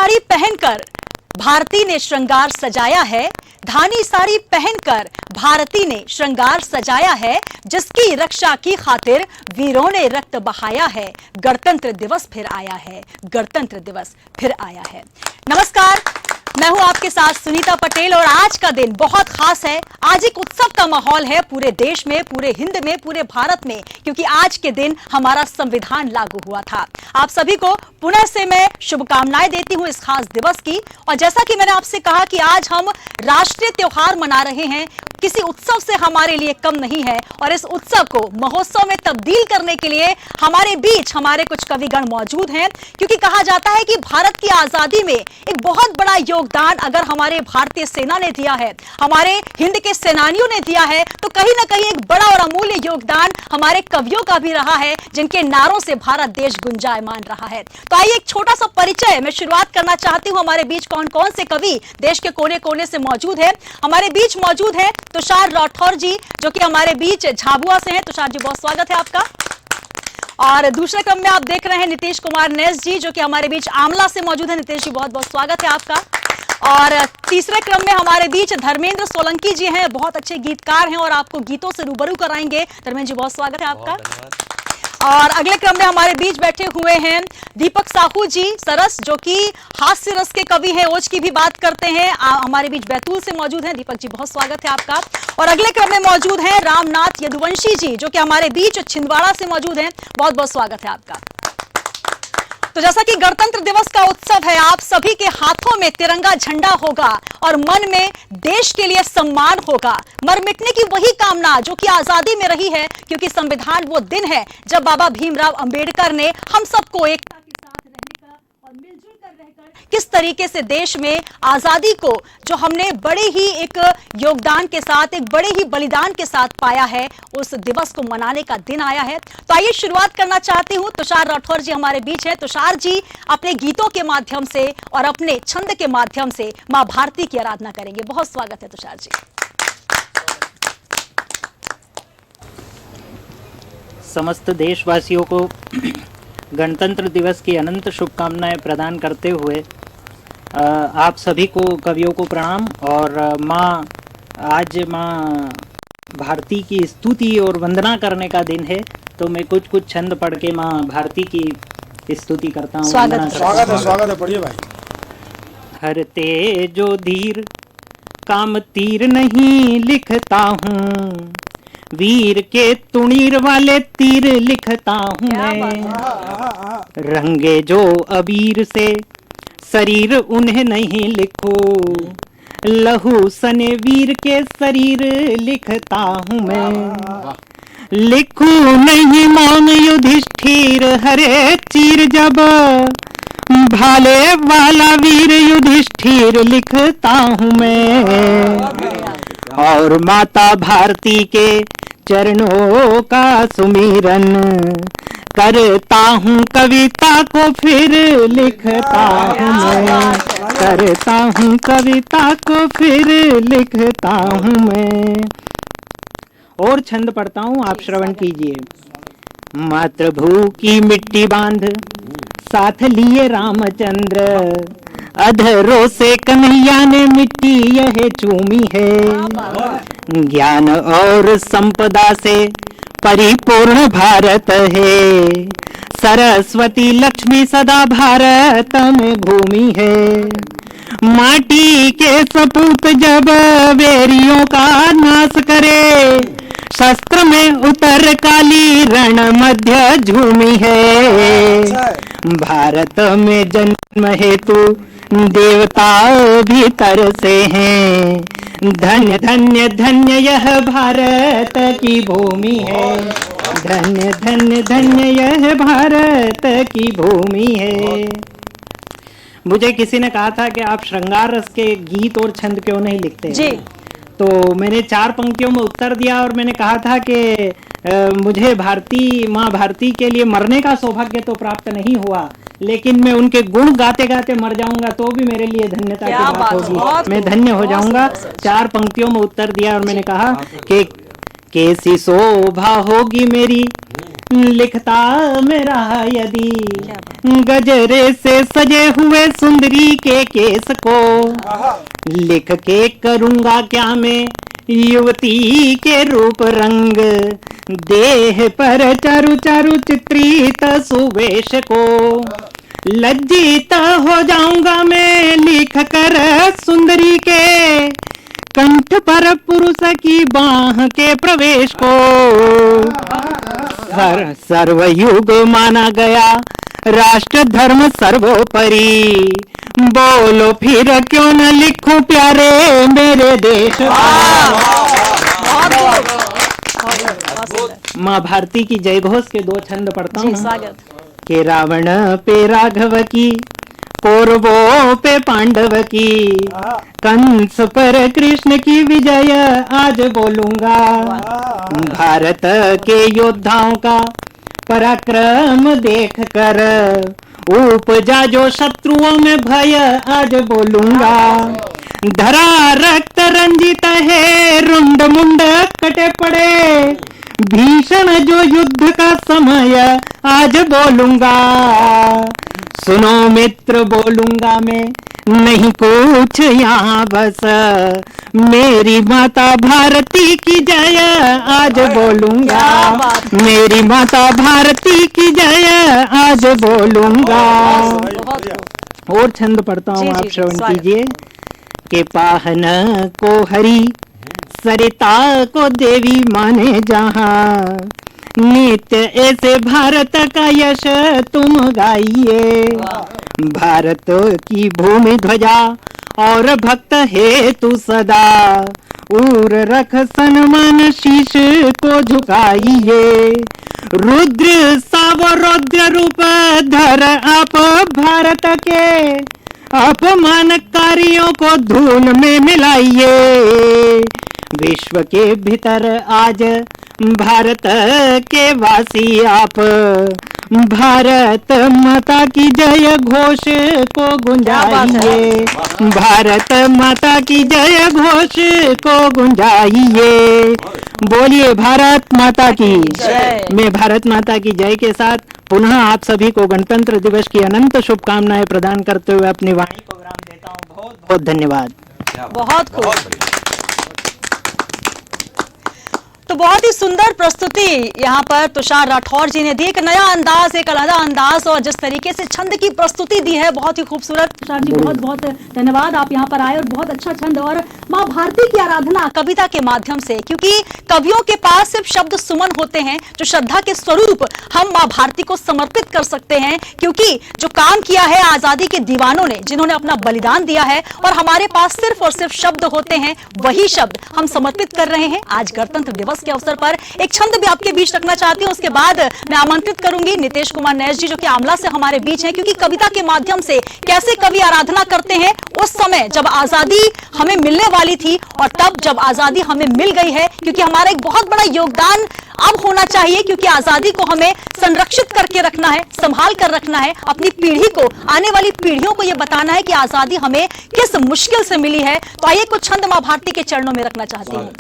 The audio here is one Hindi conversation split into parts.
साड़ी पहनकर भारती ने श्रृंगार सजाया है। धानी साड़ी पहनकर भारती ने श्रृंगार सजाया है। जिसकी रक्षा की खातिर वीरों ने रक्त बहाया है। गणतंत्र दिवस फिर आया है, गणतंत्र दिवस फिर आया है। नमस्कार, मैं हूं आपके साथ सुनीता पटेल और आज का दिन बहुत खास है। आज एक उत्सव का माहौल है पूरे देश में, पूरे हिंद में, पूरे भारत में, क्योंकि आज के दिन हमारा संविधान लागू हुआ था। आप सभी को पुनः से मैं शुभकामनाएं देती हूं इस खास दिवस की। और जैसा कि मैंने आपसे कहा कि आज हम राष्ट्रीय त्योहार मना रहे हैं, किसी उत्सव से हमारे लिए कम नहीं है। और इस उत्सव को महोत्सव में तब्दील करने के लिए हमारे बीच हमारे कुछ कविगण मौजूद हैं, क्योंकि कहा जाता है कि भारत की आजादी में एक बहुत बड़ा योगदान अगर हमारे भारतीय सेना ने दिया है, हमारे हिंद के सेनानियों ने दिया है, तो कहीं ना कहीं एक बड़ा और अमूल्य योगदान हमारे कवियों का भी रहा है, जिनके नारों से भारत देश गुंजायमान रहा है। तो आइए एक छोटा सा परिचय मैं शुरुआत करना चाहती हूं। हमारे बीच कौन कौन से कवि देश के कोने कोने से मौजूद है। हमारे बीच मौजूद है तुषार राठौर जी, जो कि हमारे बीच झाबुआ से हैं। तुषार जी, बहुत स्वागत है आपका। और दूसरे क्रम में आप देख रहे हैं नीतीश कुमार नेस जी, जो कि हमारे बीच आमला से मौजूद है। नीतीश जी, बहुत बहुत स्वागत है आपका। और तीसरे क्रम में हमारे बीच धर्मेंद्र सोलंकी जी हैं, बहुत अच्छे गीतकार हैं और आपको गीतों से रूबरू कराएंगे। धर्मेंद्र जी, बहुत स्वागत है आपका। और अगले क्रम में हमारे बीच बैठे हुए हैं दीपक साहू जी सरस, जो कि हास्य रस के कवि हैं, ओज की भी बात करते हैं। हमारे बीच बैतूल से मौजूद हैं। दीपक जी, बहुत स्वागत है आपका। और अगले क्रम में मौजूद हैं रामनाथ यदुवंशी जी, जो कि हमारे बीच छिंदवाड़ा से मौजूद हैं। बहुत बहुत स्वागत है आपका। तो जैसा कि गणतंत्र दिवस का उत्सव है, आप सभी के हाथों में तिरंगा झंडा होगा और मन में देश के लिए सम्मान होगा। मर मिटने की वही कामना जो कि आजादी में रही है, क्योंकि संविधान वो दिन है जब बाबा भीमराव अंबेडकर ने हम सबको एकता के साथ रहने का और मिलजुल कर रहकर किस तरीके से देश में आजादी को जो हमने बड़े ही एक योगदान के साथ, एक बड़े ही बलिदान के साथ पाया है, उस दिवस को मनाने का दिन आया है। तो आइए शुरुआत करना चाहती हूं। तुषार राठौर जी हमारे बीच हैं। तुषार जी अपने गीतों के माध्यम से और अपने छंद के माध्यम से मां भारती की आराधना करेंगे। बहुत स्वागत है तुषार जी। समस्त देशवासियों को गणतंत्र दिवस की अनंत शुभकामनाएं प्रदान करते हुए आप सभी को कवियों को प्रणाम। और आज माँ भारती की स्तुति और वंदना करने का दिन है, तो मैं कुछ छंद पढ़ के माँ भारती की स्तुति करता हूँ। स्वागत है, पढ़िए भाई। हरते जो धीर काम तीर नहीं लिखता हूँ, वीर के तुणीर वाले तीर लिखता हूँ मैं। रंगे जो अबीर से शरीर उन्हें नहीं लिखो, लहू सने वीर के शरीर लिखता हूँ मैं। लिखू नहीं मौन युधिष्ठिर हरे चीर जब, भाले वाला वीर युधिष्ठिर लिखता हूँ मैं। और माता भारती के चरणों का सुमिरन करता हूँ, कविता को फिर लिखता हूँ मैं। करता हूँ कविता को फिर लिखता हूँ मैं। और छंद पढ़ता हूँ, आप श्रवण कीजिए। मातृभू की मिट्टी बांध साथ लिए रामचंद्र, अधरों से कन्हैया ने मिट्टी यह चूमी है। ज्ञान और संपदा से परिपूर्ण भारत है, सरस्वती लक्ष्मी सदा भारत में घूमी है। माटी के सपूत जब वेरियों का नाश करे, शस्त्र में उतर काली रण मध्य झूमी है। भारत में जन्म हेतु देवता भीतर से हैं, धन्य धन्य धन्य यह भारत की भूमि है। धन्य धन्य धन्य यह भारत की भूमि है। मुझे किसी ने कहा था कि आप श्रृंगार रस के गीत और छंद क्यों नहीं लिखते जी। तो मैंने 4 पंक्तियों में उत्तर दिया और मैंने कहा था कि मुझे माँ भारती के लिए मरने का सौभाग्य तो प्राप्त नहीं हुआ, लेकिन मैं उनके गुण गाते गाते मर जाऊंगा तो भी मेरे लिए धन्यता की बात होगी, मैं धन्य हो जाऊंगा। 4 पंक्तियों में उत्तर दिया और मैंने कहा कि कैसी शोभा होगी मेरी लिखता मेरा यदि गजरे से सजे हुए सुंदरी के केस को लिख के करूंगा क्या मैं युवती के रूप रंग देह पर चारु चारु चित्रित सुवेश को लज्जित हो जाऊंगा मैं लिख कर सुंदरी के कंठ पर पुरुष की बाह के प्रवेश को सर्वयुग माना गया राष्ट्र धर्म सर्वोपरि बोलो फिर क्यों न लिखूं प्यारे मेरे देश माँ भारती की जय घोष के 2 छंद पढ़ता जी हूँ स्वागत। कि रावण पे राघव की कौरवों पे पांडव की कंस पर कृष्ण की विजय आज बोलूंगा भारत के योद्धाओं का पराक्रम देख कर उपजा जो शत्रुओं में भय आज बोलूंगा धरा रक्त रंजित है रुंड मुंड कटे पड़े भीषण जो युद्ध का समय आज बोलूंगा सुनो मित्र बोलूंगा मैं नहीं कुछ यहाँ बस मेरी माता भारती की जय आज बोलूंगा मेरी माता भारती की जय आज बोलूंगा। और छंद पढ़ता हूँ आप श्रवण कीजिए कि पाहन को हरि सरिता को देवी माने जहाँ नित्य ऐसे भारत का यश तुम गाइए भारत की भूमि ध्वजा और भक्त है तू सदा उर रख सन्मान शीश को झुकाइए रुद्र सावरौद्र रूप धर आप भारत के अपमानकारियों को धूल में मिलाइए विश्व के भीतर आज भारत के वासी आप भारत माता की जय घोष को गुंजाइए भारत माता की जय घोष को गुंजाइए बोलिए भारत माता की जय। मैं भारत माता की जय के साथ पुनः आप सभी को गणतंत्र दिवस की अनंत शुभकामनाएं प्रदान करते हुए अपनी वाणी को विराम देता हूँ। बहुत बहुत धन्यवाद। बहुत खूब। तो बहुत ही सुंदर प्रस्तुति यहाँ पर तुषार राठौर जी ने दी, एक नया अंदाज, एक अलग अंदाज, और जिस तरीके से छंद की प्रस्तुति दी है बहुत ही खूबसूरत। तुषार जी बहुत बहुत धन्यवाद, आप यहाँ पर आए और बहुत अच्छा छंद और माँ भारती की आराधना कविता के माध्यम से, क्योंकि कवियों के पास सिर्फ शब्द सुमन होते हैं जो श्रद्धा के स्वरूप हम माँ भारती को समर्पित कर सकते हैं, क्योंकि जो काम किया है आजादी के दीवानों ने, जिन्होंने अपना बलिदान दिया है, और हमारे पास सिर्फ और सिर्फ शब्द होते हैं, वही शब्द हम समर्पित कर रहे हैं आज गणतंत्र दिवस के अवसर पर। एक छंद भी आपके बीच रखना चाहती हूँ, उसके बाद मैं आमंत्रित करूंगी नितेश कुमार नैश जी जो कि आमला से हमारे बीच हैं, क्योंकि कविता के माध्यम से कैसे कवि आराधना करते हैं उस समय जब आजादी हमें मिलने वाली थी और तब जब आजादी हमें मिल गई है, क्योंकि हमारा एक बहुत बड़ा योगदान अब होना चाहिए, क्योंकि आजादी को हमें संरक्षित करके रखना है, संभाल कर रखना है, अपनी पीढ़ी को, आने वाली पीढ़ियों को यह बताना है कि आजादी हमें किस मुश्किल से मिली है। तो आइए कुछ छंद माँ भारती के चरणों में रखना चाहती हूँ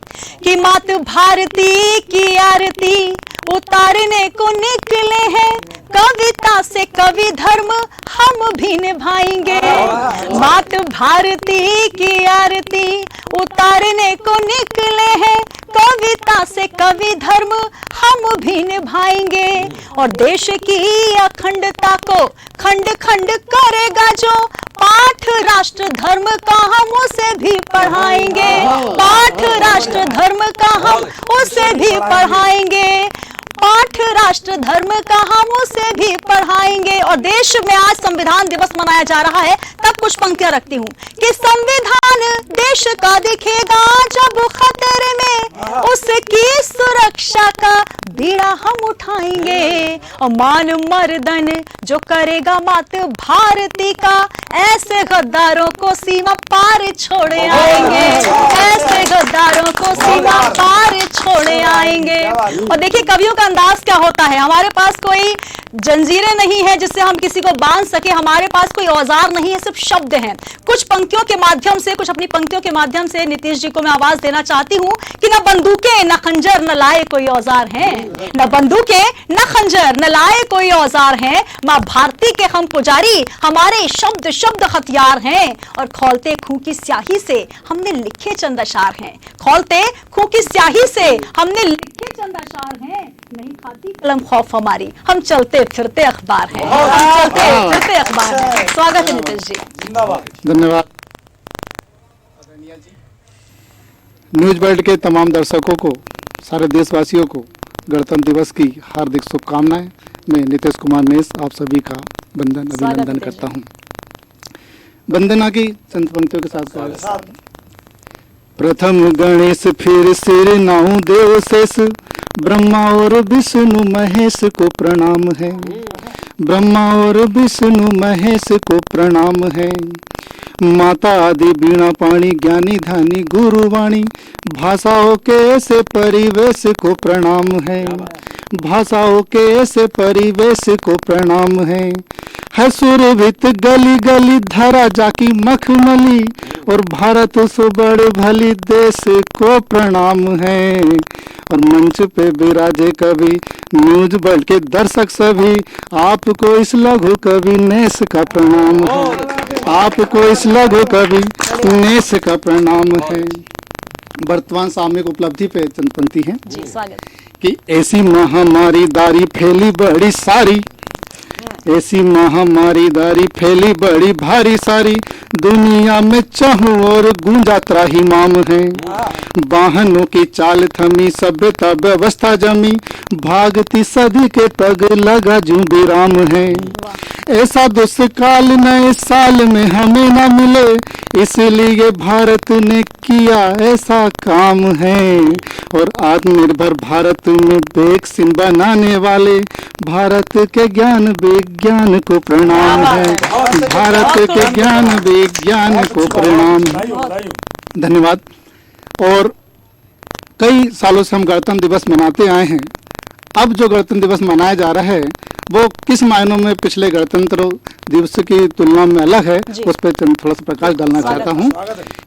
कि मात भारती की आरती उतारने को निकले हैं, कविता से कवि धर्म हम भी निभाएंगे। मात भारती की आरती उतारने को निकले हैं, कविता से कवि धर्म हम भी निभाएंगे, और देश की अखंडता को खंड खंड करेगा जो पाठ राष्ट्र धर्म का हम उसे भी पढ़ाएंगे। पाठ राष्ट्र धर्म का हम उसे भी पढ़ाएंगे, पाठ राष्ट्र धर्म का हम उसे भी पढ़ाएंगे। और देश में आज संविधान दिवस मनाया जा रहा है, तब कुछ पंक्तियां रखती हूँ कि संविधान देश का दिखेगा जब खतरे में, उसकी सुरक्षा का बीड़ा हम उठाएंगे, और मान मर्दन जो करेगा मात भारती का, ऐसे गद्दारों को सीमा पार छोड़े आएंगे, ऐसे गद्दारों को सीमा पार छोड़े आएंगे। और देखिए कवियों का अंदाज क्या होता है, हमारे पास कोई जंजीरें नहीं है जिससे हम किसी को बांध सके, हमारे पास कोई औजार नहीं है, सिर्फ शब्द हैं। कुछ पंक्तियों के माध्यम से, कुछ अपनी पंक्तियों के माध्यम से नीतीश जी को मैं आवाज देना चाहती हूं कि न बंदूकें न खंजर न लाए कोई औजार हैं, न बंदूकें न खंजर न लाए कोई औजार हैं, मां भारती के हम पुजारी, हमारे शब्द शब्द हथियार हैं, और खौलते खूं की स्याही से हमने लिखे चंद अशार हैं, खौलते खूं की स्याही से हमने लिखे चंद अशार हैं, नहीं खाती कलम खौफ हमारी, हम चलते फिरते अखबार हैं, हम चलते फिरते अखबार हैं। स्वागत है नीतीश जी। धन्यवाद। न्यूज वर्ल्ड के तमाम दर्शकों को, सारे देशवासियों को गणतंत्र दिवस की हार्दिक शुभकामनाएं। मैं नीतीश कुमार मेस आप सभी का अभिनंदन करता हूं। वंदना की चंद पंक्तियों के साथ प्रथम गणेश फिर सिर नाउ देव शेष, ब्रह्मा और विष्णु महेश को प्रणाम है, ब्रह्मा और विष्णु महेश को प्रणाम है। माता आदि बीणा पाणी ज्ञानी धानी गुरुवाणी, भाषाओं के ऐसे परिवेश को प्रणाम है, भाषाओं के ऐसे परिवेश को प्रणाम है सुरभित गली गली धरा जाकी मखमली, और भारत सुबड़ भली देश को प्रणाम है। और मंच पे विराजे कवि न्यूज वर्ल्ड के दर्शक सभी, आपको इस लघु कवि नेस का प्रणाम है, आपको इस लघु कवि नेस का प्रणाम है। वर्तमान सामयिक उपलब्धि पे चंद पंक्ति है जी, स्वागत। कि ऐसी महामारी दारी फैली बड़ी सारी, ऐसी महामारी दारी फैली बड़ी भारी सारी, दुनिया में चाहूं और गूंजा त्राहिमाम है। वाहनों की चाल थमी सभ्यता व्यवस्था जमी, भागती सदी के पग लगा जूं विराम है। ऐसा दुष्काल नए साल में हमें न मिले, इसलिए भारत ने किया ऐसा काम है। और आत्मनिर्भर भारत में वैक्सीन बनाने वाले, भारत के ज्ञान विज्ञान को प्रणाम है, भारत के ज्ञान विज्ञान को प्रणाम है। धन्यवाद। और कई सालों से हम गणतंत्र दिवस मनाते आए हैं। अब जो गणतंत्र दिवस मनाया जा रहा है वो किस मायनों में पिछले गणतंत्र दिवस की तुलना में अलग है, उस पर थोड़ा सा प्रकाश डालना चाहता हूँ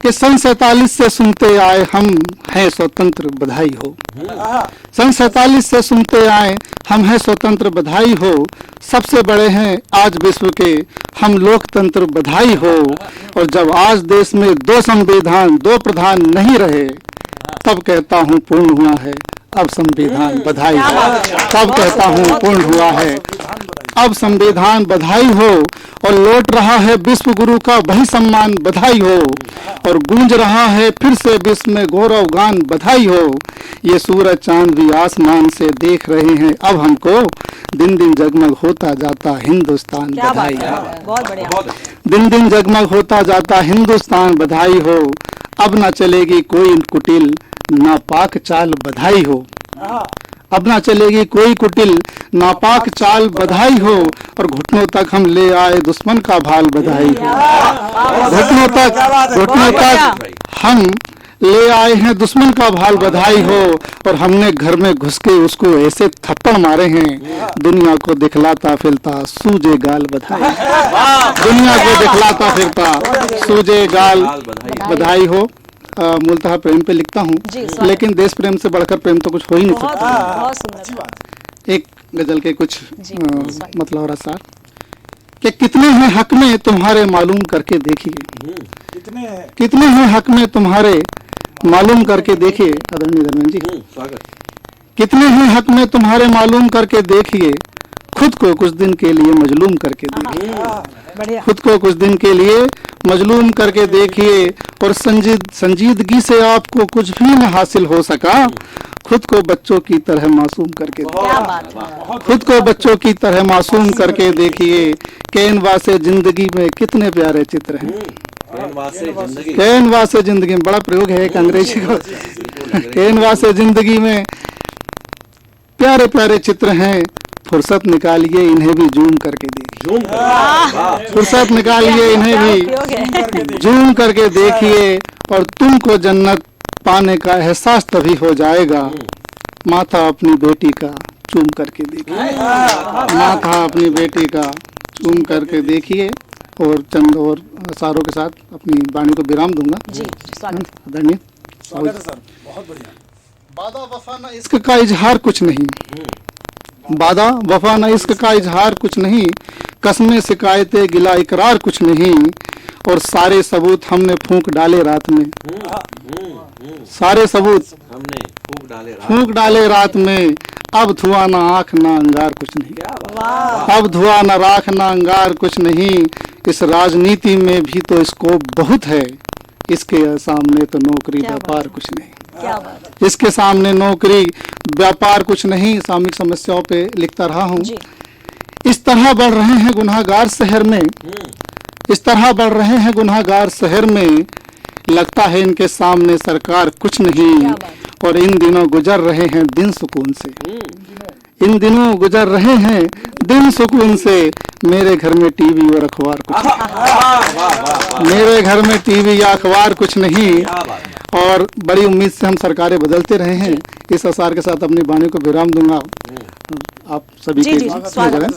कि सन 47 से सुनते आए हम हैं स्वतंत्र बधाई हो, सन 47 से सुनते आए हम हैं स्वतंत्र बधाई हो, सबसे बड़े हैं आज विश्व के हम लोकतंत्र बधाई हो। और जब आज देश में 2 संविधान 2 प्रधान नहीं रहे, तब कहता हूँ पूर्ण हुआ है अब संविधान बधाई हो, तब कहता हूँ पूर्ण हुआ है अब संविधान बधाई हो। और लौट रहा है विश्व गुरु का वही सम्मान बधाई हो, और गूंज रहा है फिर से विश्व में गौरव गान बधाई हो। ये सूरज चांद भी आसमान से देख रहे हैं अब हमको, दिन दिन जगमग होता जाता हिंदुस्तान बधाई हो, दिन दिन जगमग होता जाता हिंदुस्तान बधाई हो। अब ना चलेगी कोई कुटिल नापाक चाल बधाई हो, अब ना चलेगी कोई कुटिल नापाक चाल बधाई हो। और घुटनों तक हम ले आए दुश्मन का भाल बधाई हो, घुटनों तक हम ले आए हैं दुश्मन का भाल बधाई हो। और हमने घर में घुस के उसको ऐसे थप्पड़ मारे हैं, दुनिया को दिखलाता फिरता सूजे गाल बधाई, दुनिया को दिखलाता फिरता सूजे गाल बधाई हो। मूलतः प्रेम पे लिखता हूँ, लेकिन देश प्रेम से बढ़कर प्रेम तो कुछ हो ही नहीं सकता। एक गजल के कुछ मतलब और असर कि कितने हैं हक में तुम्हारे मालूम करके देखिए, कितने हैं हक में तुम्हारे मालूम करके देखिए। आदरणीय धर्मेंद्र जी, कितने हैं हक में तुम्हारे मालूम करके देखिए, खुद को कुछ दिन के लिए मजलूम करके देखिए, खुद को कुछ दिन के लिए मजलूम करके देखिए। और संजीदगी से आपको कुछ भी न हासिल हो सका, खुद को बच्चों की तरह मासूम करके देखिए, खुद को बच्चों की तरह मासूम करके देखिए। कैनवा से जिंदगी में कितने प्यारे चित्र हैं, कैनवा से जिंदगी में, बड़ा प्रयोग है एक अंग्रेजी का, कैनवा से जिंदगी में प्यारे प्यारे चित्र हैं, फुर्सत निकालिए इन्हें भी जूम करके देखिए, फुर्सत निकालिए इन्हें भी जूम करके देखिए। और तुमको जन्नत पाने का एहसास तभी हो जाएगा, माता अपनी बेटी का चूम करके देखिए। माथा अपनी बेटी का चूम करके देखिए। और चंद और सारों के साथ अपनी वाणी को विराम दूंगा। जी स्वागत। आदरणीय स्वागत है सर, बहुत बढ़िया। वादा वफा न इश्क का इजहार कुछ नहीं, वादा वफा न इश्क का इजहार कुछ नहीं, कस्में शिकायतें गिला इकरार कुछ नहीं, और सारे सबूत हमने फूंक डाले रात में, सारे सबूत हमने फूंक डाले रात में, अब धुआं ना आँख ना अंगार कुछ नहीं, अब धुआं ना राख ना अंगार कुछ नहीं, इस राजनीति में भी तो स्कोप बहुत है, इसके सामने तो नौकरी व्यापार कुछ नहीं, क्या बात है। इसके सामने नौकरी व्यापार कुछ नहीं। सामूहिक समस्याओं पे लिखता रहा हूँ। जी इस तरह बढ़ रहे हैं गुनाहगार शहर में, इस तरह बढ़ रहे हैं गुनाहगार शहर में, लगता है इनके सामने सरकार कुछ नहीं, क्या बात। और इन दिनों गुजर रहे हैं दिन सुकून से, इन दिनों गुजर रहे हैं दिन सुकून से, मेरे घर में टीवी और अखबार कुछ नहीं, मेरे घर में टीवी या अखबार कुछ नहीं। और बड़ी उम्मीद से हम सरकारें बदलते रहे हैं। इस असार के साथ अपनी वाणी को विराम दूंगा। आप सभी जी, के जी, स्वागत है।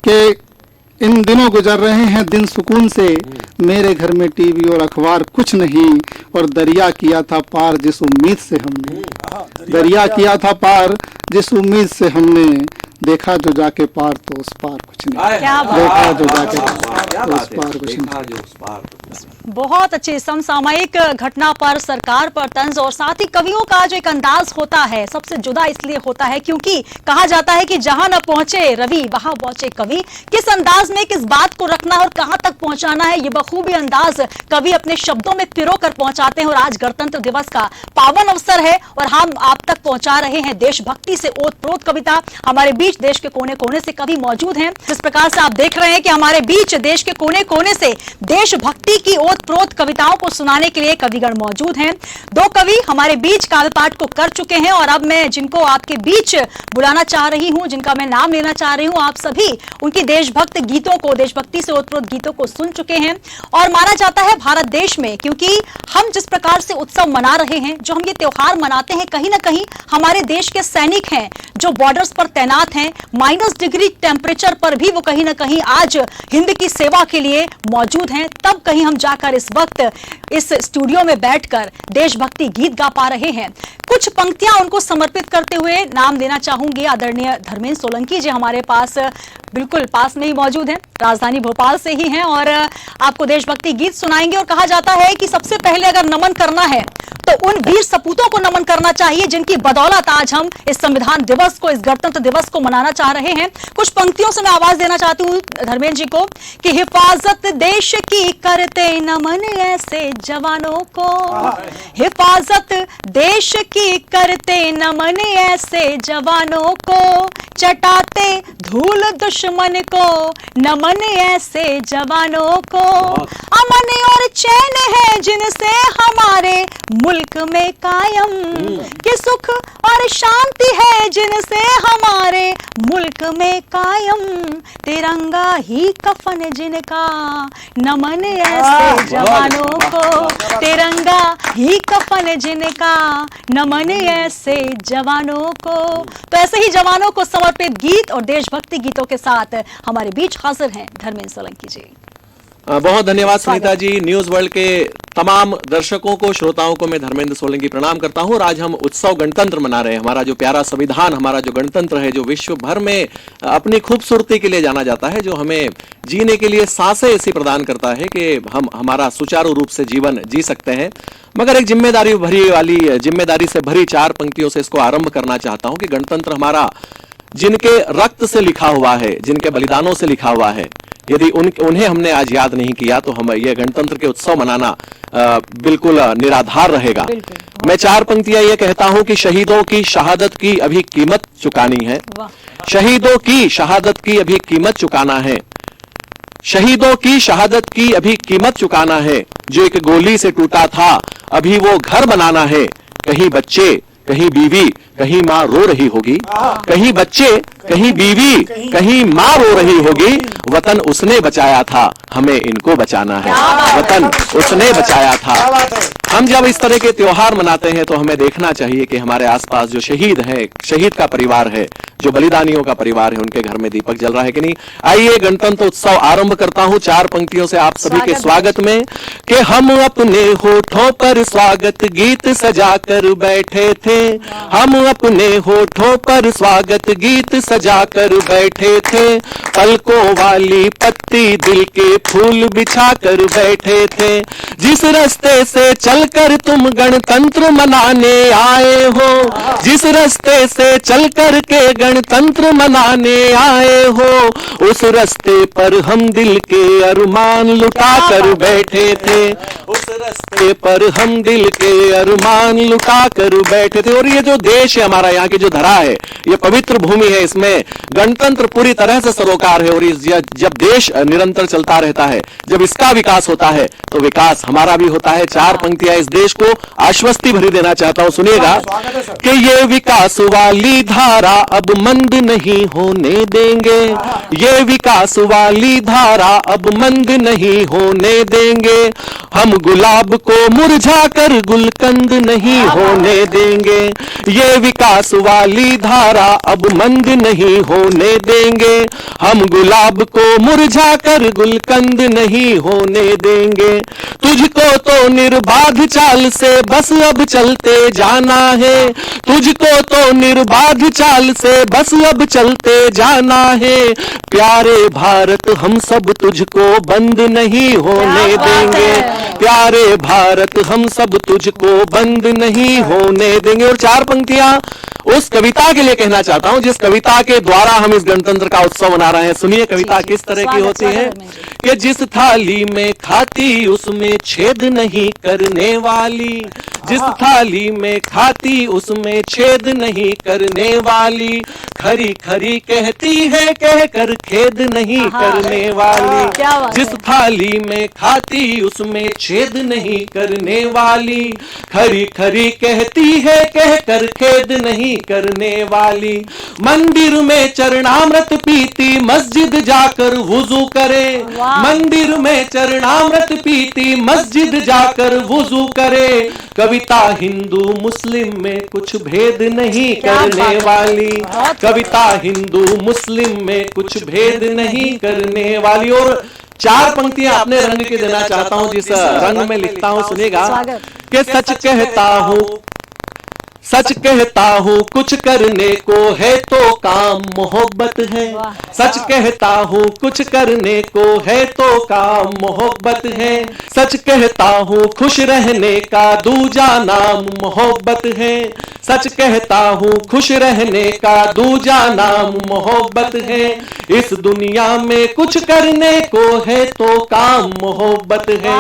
कि इन दिनों गुजर रहे हैं दिन सुकून से, मेरे घर में टीवी और अखबार कुछ नहीं, और दरिया किया था पार जिस उम्मीद से हमने, दरिया किया था पार जिस उम्मीद से हमने, देखा जो जाके पार तो उस पार कुछ नहीं, क्या बात। देखा जो जाके पार तो उस पार कुछ नहीं। बहुत अच्छे समसामयिक घटना पर, सरकार पर तंज, और साथ ही कवियों का जो एक अंदाज होता है सबसे जुदा इसलिए होता है क्योंकि कहा जाता है कि जहां न पहुंचे रवि वहां पहुंचे कवि। किस अंदाज में किस बात को रखना और कहां तक पहुंचाना है, ये बखूबी अंदाज कवि अपने शब्दों में पिरो कर पहुंचाते हैं। और आज गणतंत्र दिवस का पावन अवसर है और हम आप तक पहुंचा रहे हैं देशभक्ति से ओतप्रोत कविता। हमारे बीच देश के कोने कोने से कवि मौजूद हैं। जिस प्रकार से आप देख रहे हैं कि हमारे बीच देश के कोने कोने से देशभक्ति की ओतप्रोत कविताओं को सुनाने के लिए कविगण मौजूद हैं। दो कवि हमारे बीच काव्य पाठ को कर चुके हैं और अब मैं जिनको आपके बीच बुलाना चाह रही हूं, जिनका मैं नाम लेना चाह रही हूं, आप सभी उनकी देशभक्त गीतों को, देशभक्ति से ओतप्रोत गीतों को सुन चुके हैं। और माना जाता है भारत देश में, क्योंकि हम जिस प्रकार से उत्सव मना रहे हैं, जो हम ये त्योहार मनाते हैं, कहीं ना कहीं हमारे देश के सैनिक हैं जो बॉर्डर्स पर तैनात हैं, -डिग्री टेम्परेचर पर भी वो कहीं ना कहीं आज हिंद की सेवा के लिए मौजूद हैं। तब कहीं हम जाकर इस वक्त इस स्टूडियो में बैठकर देशभक्ति गीत गा पा रहे हैं। कुछ पंक्तियां उनको समर्पित करते हुए नाम लेना चाहूंगी। आदरणीय धर्मेंद्र सोलंकी जी हमारे पास बिल्कुल पास में ही मौजूद हैं, राजधानी भोपाल से ही हैं और आपको देशभक्ति गीत सुनाएंगे। और कहा जाता है कि सबसे पहले अगर नमन करना है तो उन वीर सपूतों को नमन करना चाहिए जिनकी बदौलत आज हम इस संविधान दिवस को, इस गणतंत्र दिवस को मनाना चाह रहे हैं। कुछ पंक्तियों से मैं आवाज देना चाहती हूँ धर्मेंद्र जी को कि हिफाजत देश की करते नमन ऐसे जवानों को, हिफाजत देश की करते नमन ऐसे जवानों को, चटाते धूल दुश्मन को नमन ऐसे जवानों को, अमन और चैन है जिनसे हमारे मुल्क में कायम, कि सुख और शांति है जिनसे हमारे मुल्क में कायम, तिरंगा ही कफन जिनका नमन ऐसे जवानों को, तिरंगा ही कफन जिनका नमन ऐसे जवानों को। तो ऐसे ही जवानों को समर्पित गीत और देशभक्ति गीतों के साथ हमारे बीच हाजिर हैं धर्मेंद्र सोलंकी जी। बहुत धन्यवाद सुनीता जी। न्यूज वर्ल्ड के तमाम दर्शकों को, श्रोताओं को मैं धर्मेंद्र सोलंकी प्रणाम करता हूं। और आज हम उत्सव गणतंत्र मना रहे हैं। हमारा जो प्यारा संविधान, हमारा जो गणतंत्र है, जो विश्व भर में अपनी खूबसूरती के लिए जाना जाता है, जो हमें जीने के लिए सांसें ऐसी प्रदान करता है कि हम हमारा सुचारू रूप से जीवन जी सकते हैं। मगर एक जिम्मेदारी से भरी 4 पंक्तियों से इसको आरंभ करना चाहता हूं कि गणतंत्र हमारा जिनके रक्त से लिखा हुआ है, जिनके बलिदानों से लिखा हुआ है, यदि उन्हें हमने आज याद नहीं किया तो हम ये गणतंत्र के उत्सव मनाना बिल्कुल निराधार रहेगा। मैं 4 पंक्तियां ये कहता हूं कि शहीदों की शहादत की अभी कीमत चुकानी है, शहीदों की शहादत की अभी कीमत चुकाना है, शहीदों की शहादत की अभी कीमत चुकाना है, जो एक गोली से टूटा था अभी वो घर बनाना है, कहीं बच्चे कहीं बीवी कहीं मां रो रही होगी, कहीं बच्चे कहीं बीवी, कहीं माँ रो रही होगी, वतन उसने बचाया था, हमें इनको बचाना है। वतन उसने बचाया था। हम जब इस तरह के त्योहार मनाते हैं तो हमें देखना चाहिए कि हमारे आसपास जो शहीद है, शहीद का परिवार है, जो बलिदानियों का परिवार है, उनके घर में दीपक जल रहा है कि नहीं। आइए गणतंत्र उत्सव आरंभ करता हूं 4 पंक्तियों से आप सभी के स्वागत में कि हम अपने होठों पर स्वागत गीत सजा कर बैठे थे, हम अपने होठों पर स्वागत गीत सजा कर बैठे थे, पलकों वाली पत्ती दिल के फूल बिछा कर बैठे थे, जिस रास्ते से चलकर तुम गणतंत्र मनाने आए हो, जिस रास्ते से चलकर के गणतंत्र मनाने आए हो, उस रास्ते पर हम दिल के अरमान लुटा कर बैठे थे, उस रास्ते पर हम दिल के अरमान लुटा कर बैठे थे। और ये जो देश है हमारा, यहाँ की जो धरा है, ये पवित्र भूमि है, इसमें गणतंत्र पूरी तरह से सरोकार है। और जब देश निरंतर चलता रहता है, जब इसका विकास होता है तो विकास हमारा भी होता है। 4 पंक्तियां इस देश को आश्वस्ति भरी देना चाहता हूं, सुनिएगा कि ये विकास वाली धारा अब मंद नहीं होने देंगे, ये विकास वाली धारा अब मंद नहीं होने देंगे, हम गुलाब को मुरझाकर गुलकंद नहीं होने देंगे, ये विकास वाली धारा अब मंद नहीं होने देंगे, हम गुलाब को मुरझाकर गुलकंद नहीं होने देंगे, तुझको तो निर्बाध चाल से बस अब चलते जाना है, तुझको तो निर्बाध चाल से बस अब चलते जाना है, प्यारे भारत हम सब तुझको बंद नहीं होने देंगे, प्यारे भारत हम सब तुझको बंद नहीं होने देंगे। और 4 पंक्तियां उस कविता के लिए कहना चाहता हूं जिस कविता के द्वारा हम इस गणतंत्र का उत्सव मना रहे हैं। सुनिए कविता किस तरह की होती है कि जिस थाली में खाती उसमें छेद नहीं करने वाली, जिस थाली में खाती उसमें छेद नहीं करने वाली, खरी खरी कहती है कहकर खेद नहीं करने वाली, जिस थाली में खाती उसमें छेद नहीं करने वाली, खरी खरी कहती है कहकर खेद नहीं करने वाली, मंदिर में चरणामृत पीती मस्जिद जाकर वुजू करे, मंदिर में चरणामृत पीती मस्जिद जाकर वुजू करे, कविता हिंदू मुस्लिम में कुछ भेद नहीं करने वाली, कविता हिंदू मुस्लिम में कुछ भेद नहीं करने वाली। और 4 पंक्तियां अपने रंग के देना चाहता हूं जिस रंग में लिखता हूं, सुनेगा कि सच कहता हूं, सच कहता हूँ कुछ करने को है तो काम मोहब्बत है, सच कहता हूँ कुछ करने को है तो काम मोहब्बत है, सच कहता हूँ खुश रहने का दूजा नाम मोहब्बत है, सच कहता हूँ खुश रहने का दूजा नाम मोहब्बत है, इस दुनिया में कुछ करने को है तो काम मोहब्बत है,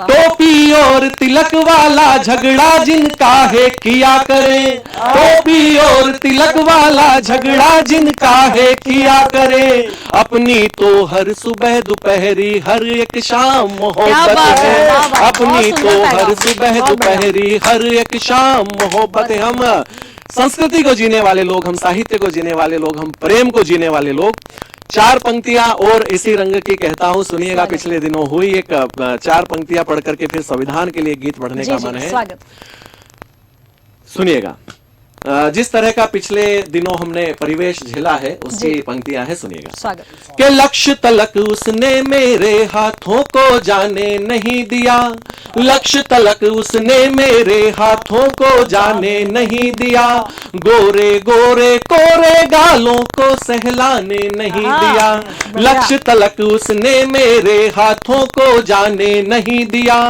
टोपी और तिलक वाला झगड़ा जिनका है किया करे, टोपी और तिलक वाला झगड़ा जिनका है किया करे, अपनी तो हर सुबह दोपहरी हर एक शाम मोहब्बत है, अपनी तो हर सुबह दोपहरी हर एक शाम मोहब्बत है। हम संस्कृति को जीने वाले लोग, हम साहित्य को जीने वाले लोग, हम प्रेम को जीने वाले लोग। 4 पंक्तियां और इसी रंग की कहता हूं, सुनिएगा। पिछले दिनों हुई एक 4 पंक्तियां पढ़ करके फिर संविधान के लिए गीत पढ़ने का मन है, सुनिएगा। जिस तरह का पिछले दिनों हमने परिवेश झेला है उसकी पंक्तियां हैं, सुनिएगा। के लक्ष्य तलक उसने मेरे हाथों को जाने नहीं दिया, लक्ष्य तलक उसने मेरे हाथों को जाने नहीं दिया, गोरे गोरे कोरे गालों को सहलाने नहीं दिया, लक्ष्य तलक उसने मेरे हाथों को जाने नहीं दिया,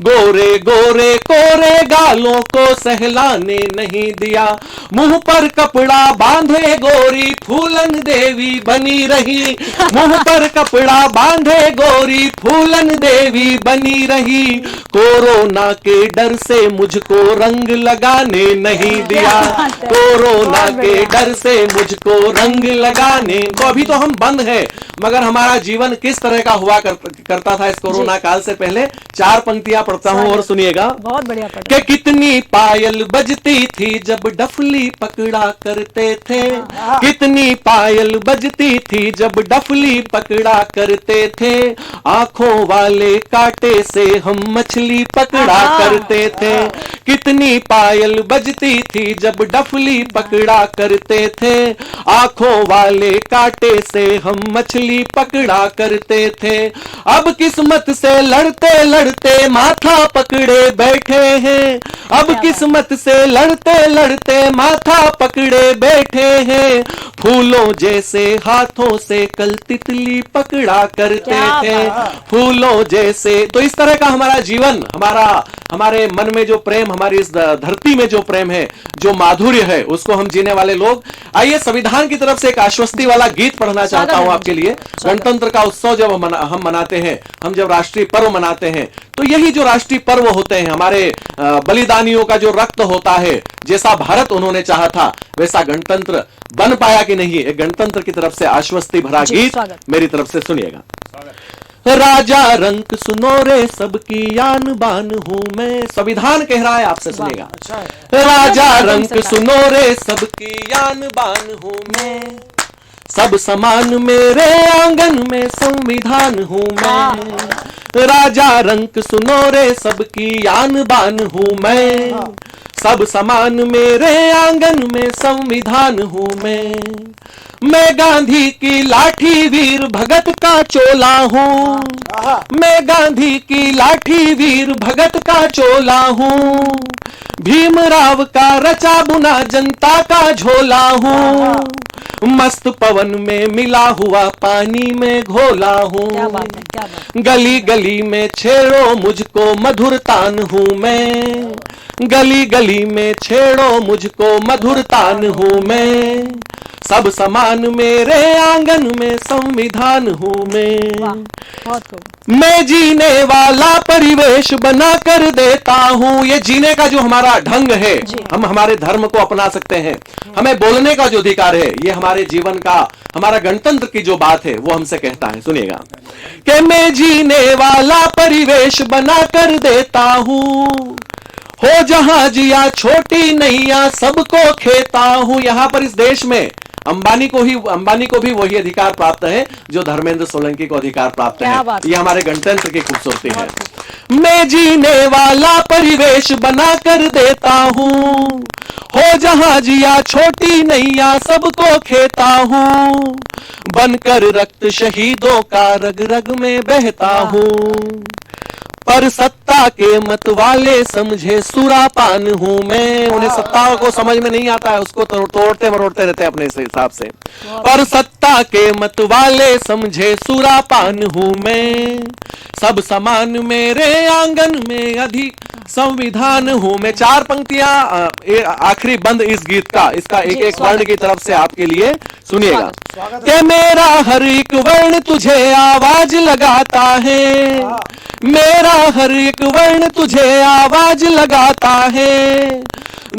गोरे गोरे कोरे गालों को सहलाने नहीं दिया, मुंह पर कपड़ा बांधे गोरी फूलन देवी बनी रही, मुंह पर कपड़ा बांधे गोरी फूलन देवी बनी रही, कोरोना के डर से मुझको रंग लगाने नहीं दिया, कोरोना के डर से मुझको रंग लगाने। तो अभी तो हम बंद है, मगर हमारा जीवन किस तरह का हुआ करता था इस कोरोना काल से पहले। 4 पंक्तियां पढ़ता हूं और सुनिएगा। बहुत बढ़िया। कि कितनी पायल बजती थी जब डफली डफली पकड़ा करते थे, कितनी पायल बजती थी जब डफली पकड़ा करते थे, आंखों वाले कांटे से हम मछली पकड़ा करते थे, कितनी पायल बजती थी जब डफली पकड़ा करते थे, आंखों वाले कांटे से हम मछली पकड़ा करते थे। अब किस्मत से लड़ते लड़ते माथा पकड़े बैठे हैं, अब किस्मत से लड़ते लड़ते माथा पकड़े बैठे हैं, फूलों जैसे हाथों से कल तितली पकड़ा करते थे, फूलों जैसे। तो इस तरह का हमारा जीवन, हमारे मन में जो प्रेम, हमारी इस धरती में जो प्रेम है, जो माधुर्य है, उसको हम जीने वाले लोग। आइए संविधान की तरफ से एक आश्वस्ति वाला गीत पढ़ना चाहता हूं आपके लिए। गणतंत्र का उत्सव जब हम मनाते हैं, हम जब राष्ट्रीय पर्व मनाते हैं, तो यही जो राष्ट्रीय पर्व होते हैं, हमारे बलिदानियों का जो रक्त होता है, जैसा भारत उन्होंने चाहा था वैसा गणतंत्र बन पाया कि नहीं, एक गणतंत्र की तरफ से आश्वस्ति भरा गीत मेरी तरफ से सुनिएगा। राजा रंक सुनो रे सबकी आन बान हूं मैं, संविधान कह रहा है, आपसे सुनिएगा। राजा रंक सुनो रे सबकी आन बान हूं मैं, सब समान मेरे आंगन में संविधान हूं मैं, राजा रंक सुनो रे सबकी आन बान हूं मैं, सब समान मेरे आंगन में संविधान हूं मैं गांधी की लाठी वीर भगत का चोला हूं, मैं गांधी की लाठी वीर भगत का चोला हूं, भीमराव का रचा बुना जनता का झोला हूं, मस्त पवन में मिला हुआ पानी में घोला हूं, गली गली में छेड़ो मुझको मधुर तान हूं मैं, गली गली में छेड़ो मुझको मधुर तान हूं मैं, सब समान मेरे आंगन में संविधान हूं मैं जीने वाला परिवेश बना कर देता हूं। ये जीने का जो हमारा ढंग है, हम हमारे धर्म को अपना सकते हैं, हमें बोलने का जो अधिकार है, ये हमारे जीवन का, हमारा गणतंत्र की जो बात है वो हमसे कहता है। सुनिएगा कि मैं जीने वाला परिवेश बना कर देता हूं, हो जहां जिया छोटी नैया सबको खेता हूं। यहां पर इस देश में अंबानी को भी वही अधिकार प्राप्त है जो धर्मेंद्र सोलंकी को अधिकार प्राप्त है। ये हमारे गणतंत्र की खूबसूरती है। मैं जीने वाला परिवेश बना कर देता हूं, हो जहां जिया छोटी नैया सबको खेता हूं, बनकर रक्त शहीदों का रग रग में बहता हूं, पर सत्ता के मत वाले समझे सुरापान हूं मैं। उन्हें सत्ता को समझ में नहीं आता है, उसको तोड़ते मरोड़ते रहते हैं अपने हिसाब से। पर सत्ता के मत वाले समझे सुरापान हूं मैं, सब समान मेरे आंगन में अधिक संविधान हूं मैं। 4 पंक्तियां आखिरी बंद इस गीत का, इसका एक एक वर्ण की तरफ से आपके लिए सुनिएगा कि मेरा हर एक वर्ण तुझे आवाज लगाता है, मेरा हर एक वर्ण तुझे आवाज लगाता है,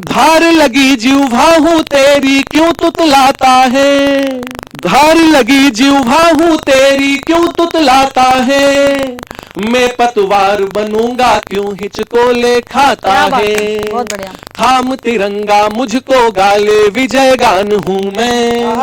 धार लगी जिह्वा हूं तेरी क्यों तुतलाता है, धार लगी जिह्वा हूं तेरी क्यों तुतलाता है, मैं पतवार बनूंगा क्यों हिचकोले खाता है, थाम तिरंगा मुझको गाले विजय गान हूं मैं,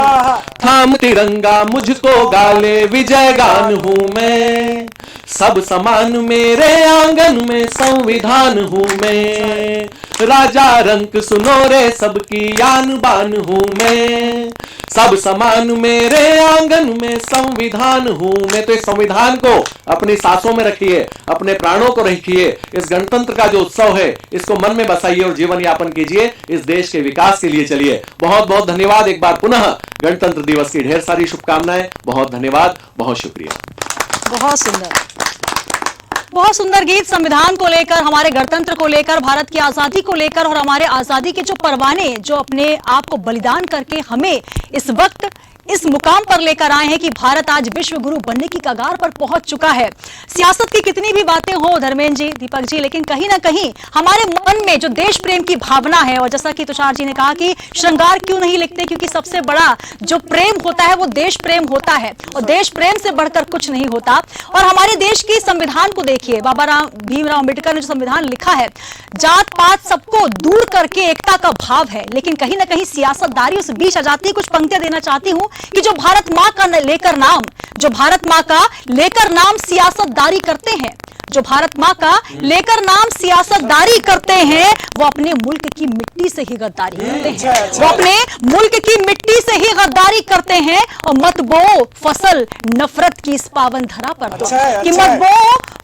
थाम तिरंगा मुझको गाले विजय गान हूं मैं, सब समान मेरे आंगन में संविधान हूं मैं, राजा रंक सुनो रे सबकी आन बान हूं मैं, सब समान मेरे आंगन में संविधान हूं मैं। तो इस संविधान को अपनी सांसों में रखिए, अपने प्राणों को रखिए। इस गणतंत्र का जो उत्सव है इसको मन में बसाइए और जीवन यापन कीजिए, इस देश के विकास के लिए चलिए। बहुत बहुत धन्यवाद। एक बार पुनः गणतंत्र दिवस की ढेर सारी शुभकामनाएं। बहुत धन्यवाद, बहुत शुक्रिया। बहुत सुंदर, बहुत सुंदर गीत संविधान को लेकर, हमारे गणतंत्र को लेकर, भारत की आजादी को लेकर और हमारे आजादी के जो परवाने जो अपने आप को बलिदान करके हमें इस वक्त इस मुकाम पर लेकर आए हैं कि भारत आज विश्व गुरु बनने की कगार पर पहुंच चुका है। सियासत की कितनी भी बातें हो धर्मेंद्र जी, दीपक जी, लेकिन कहीं ना कहीं हमारे मन में जो देश प्रेम की भावना है, और जैसा कि तुषार जी ने कहा कि श्रृंगार क्यों नहीं लिखते, क्योंकि सबसे बड़ा जो प्रेम होता है वो देश प्रेम होता है, और देश प्रेम से बढ़कर कुछ नहीं होता। और हमारे देश की संविधान को देखिए, बाबा भीमराव अंबेडकर ने जो संविधान लिखा है, जात पात सबको दूर करके एकता का भाव है, लेकिन कहीं ना कहीं सियासतदारी उस बीच आ जाती है। कुछ पंक्तियां देना चाहती हूं कि जो भारत मां का लेकर नाम, जो भारत मां का लेकर नाम सियासतदारी करते हैं, जो भारत मां का लेकर नाम सियासतदारी करते हैं, वो अपने मुल्क की मिट्टी से ही गद्दारी करते हैं, वो अपने मुल्क की मिट्टी से ही गद्दारी करते हैं। और मत बो फसल नफरत की इस पावन धरा पर तुम, कि मत बो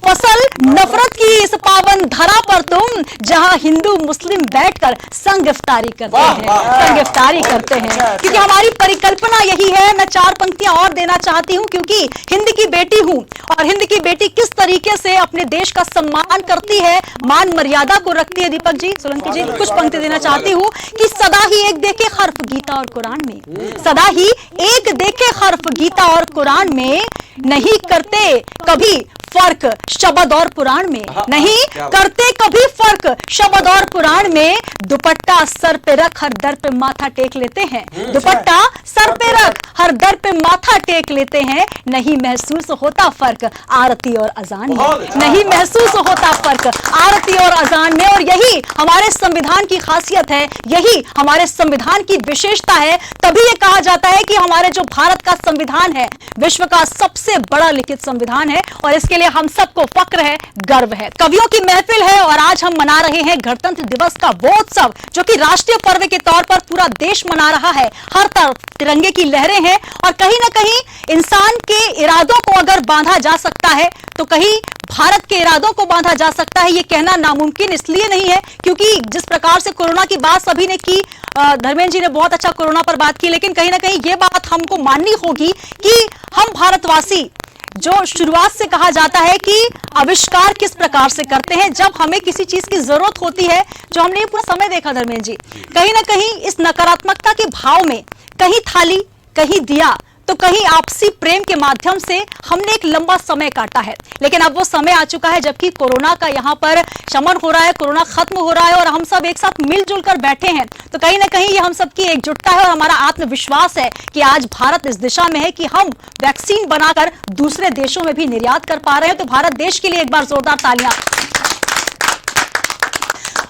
फसल नफरत की इस पावन धरा पर तुम, जहां हिंदू मुस्लिम बैठकर संग इफ्तारी करते हैं, संग इफ्तारी करते हैं। क्योंकि हमारी परिकल्पना यही है। मैं 4 पंक्तियां और देना चाहती हूं, क्योंकि हिंद की बेटी हूं, और हिंद की बेटी किस तरीके से अपने देश का सम्मान करती है, मान मर्यादा को रखती है। दीपक जी, सोलंकी जी, कुछ पंक्ति देना चाहती हूं कि सदा ही एक देखे हर्फ गीता और कुरान में, सदा ही एक देखे हर्फ गीता और कुरान में, नहीं करते कभी फर्क शब्द और पुराण में, नहीं करते कभी फर्क शब्द और पुराण में। दुपट्टा सर पे रख हर दर पे माथा टेक लेते हैं, दुपट्टा सर पे रख हर दर पे माथा टेक लेते हैं। नहीं महसूस होता फर्क आरती और अजान में, नहीं महसूस होता फर्क आरती और अजान में। और यही हमारे संविधान की खासियत है, यही हमारे संविधान की विशेषता है। तभी ये कहा जाता है कि हमारे जो भारत का संविधान है विश्व का सबसे बड़ा लिखित संविधान है, और इसके लिए हम सबको फक्र है, गर्व है। कवियों की महफिल है, और आज हम मना रहे हैं गणतंत्र दिवस का वो उत्सव जो कि राष्ट्रीय पर्व के तौर पर पूरा देश मना रहा है। हर तरफ तिरंगे की लहरें हैं, और कहीं ना कहीं इंसान के इरादों को अगर बांधा जा सकता है तो कहीं भारत के इरादों को बांधा जा सकता है। ये कहना नामुमकिन इसलिए नहीं है क्योंकि जिस प्रकार से कोरोना की बात सभी ने की, धर्मेंद्र जी ने बहुत अच्छा कोरोना पर बात की, लेकिन कहीं ना कहीं ये बात हमको माननी होगी कि हम भारतवासी, जो शुरुआत से कहा जाता है कि आविष्कार किस प्रकार से करते हैं, जब हमें किसी चीज की जरूरत होती है, जो हमने ये पूरा समय देखा धर्मेंद्र जी, कहीं ना कहीं इस नकारात्मकता के भाव में कहीं थाली, कहीं दिया, तो कहीं आपसी प्रेम के माध्यम से हमने एक लंबा समय काटा है। लेकिन अब वो समय आ चुका है जबकि कोरोना का यहाँ पर शमन हो रहा है, कोरोना खत्म हो रहा है, और हम सब एक साथ मिलजुल कर बैठे हैं। तो कहीं ना कहीं ये हम सबकी एकजुटता है और हमारा आत्मविश्वास है कि आज भारत इस दिशा में है कि हम वैक्सीन बनाकर दूसरे देशों में भी निर्यात कर पा रहे हैं। तो भारत देश के लिए एक बार जोरदार तालियां।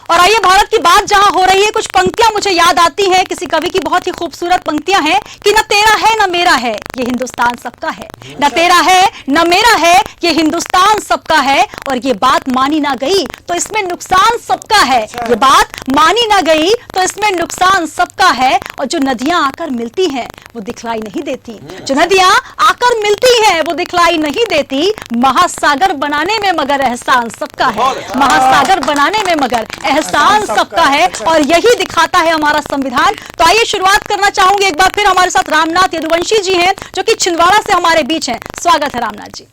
और आइए भारत की बात जहां हो रही है, कुछ पंक्तियां मुझे याद आती हैं, किसी कवि की बहुत ही खूबसूरत पंक्तियां हैं कि न तेरा है न मेरा है ये हिंदुस्तान सबका है, न तेरा है न मेरा है ये हिंदुस्तान सबका है। और ये बात मानी ना गई तो इसमें नुकसान सबका है, ये बात मानी ना गई तो इसमें नुकसान सबका है। और जो नदियां आकर मिलती हैं वो दिखलाई नहीं देती, जो नदियां आकर मिलती हैं वो दिखलाई नहीं देती। महासागर बनाने में मगर एहसान सबका है, महासागर बनाने में मगर एहसान सबका है, और यही दिखाता है हमारा संविधान। तो आइए शुरुआत करना चाहूंगी एक बार फिर, हमारे साथ रामनाथ यदुवंशी जी हैं जो कि छिंदवाड़ा से हमारे बीच हैं। स्वागत है रामनाथ जी।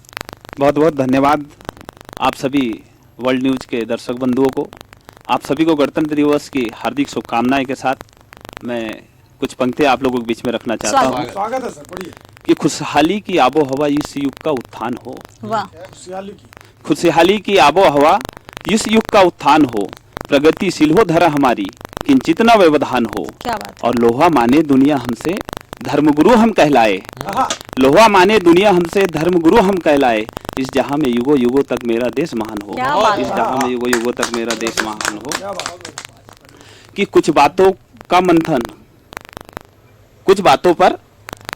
बहुत बहुत धन्यवाद आप सभी वर्ल्ड न्यूज के दर्शक बंधुओं को। आप सभी को गणतंत्र दिवस की हार्दिक शुभकामनाएं के साथ मैं कुछ पंक्तियां आप लोगों के बीच में रखना चाहता हूं स्वागत है सर, बढ़िया। कि खुशहाली की आबो हवा इस युग का उत्थान हो, वाह, खुशहाली की आबो हवा इस युग का उत्थान हो, प्रगतिशील हो धरा हमारी किंचित न व्यवधान हो। क्या बात है। और लोहा माने दुनिया हमसे धर्मगुरु हम कहलाए, लोहा माने दुनिया हमसे धर्मगुरु हम कहलाए। इस जहां में युगों युगों तक मेरा देश महान हो, क्या बात इस है। जहां में युगों युगों तक मेरा देश महान हो। कि कुछ बातों का मंथन, कुछ बातों पर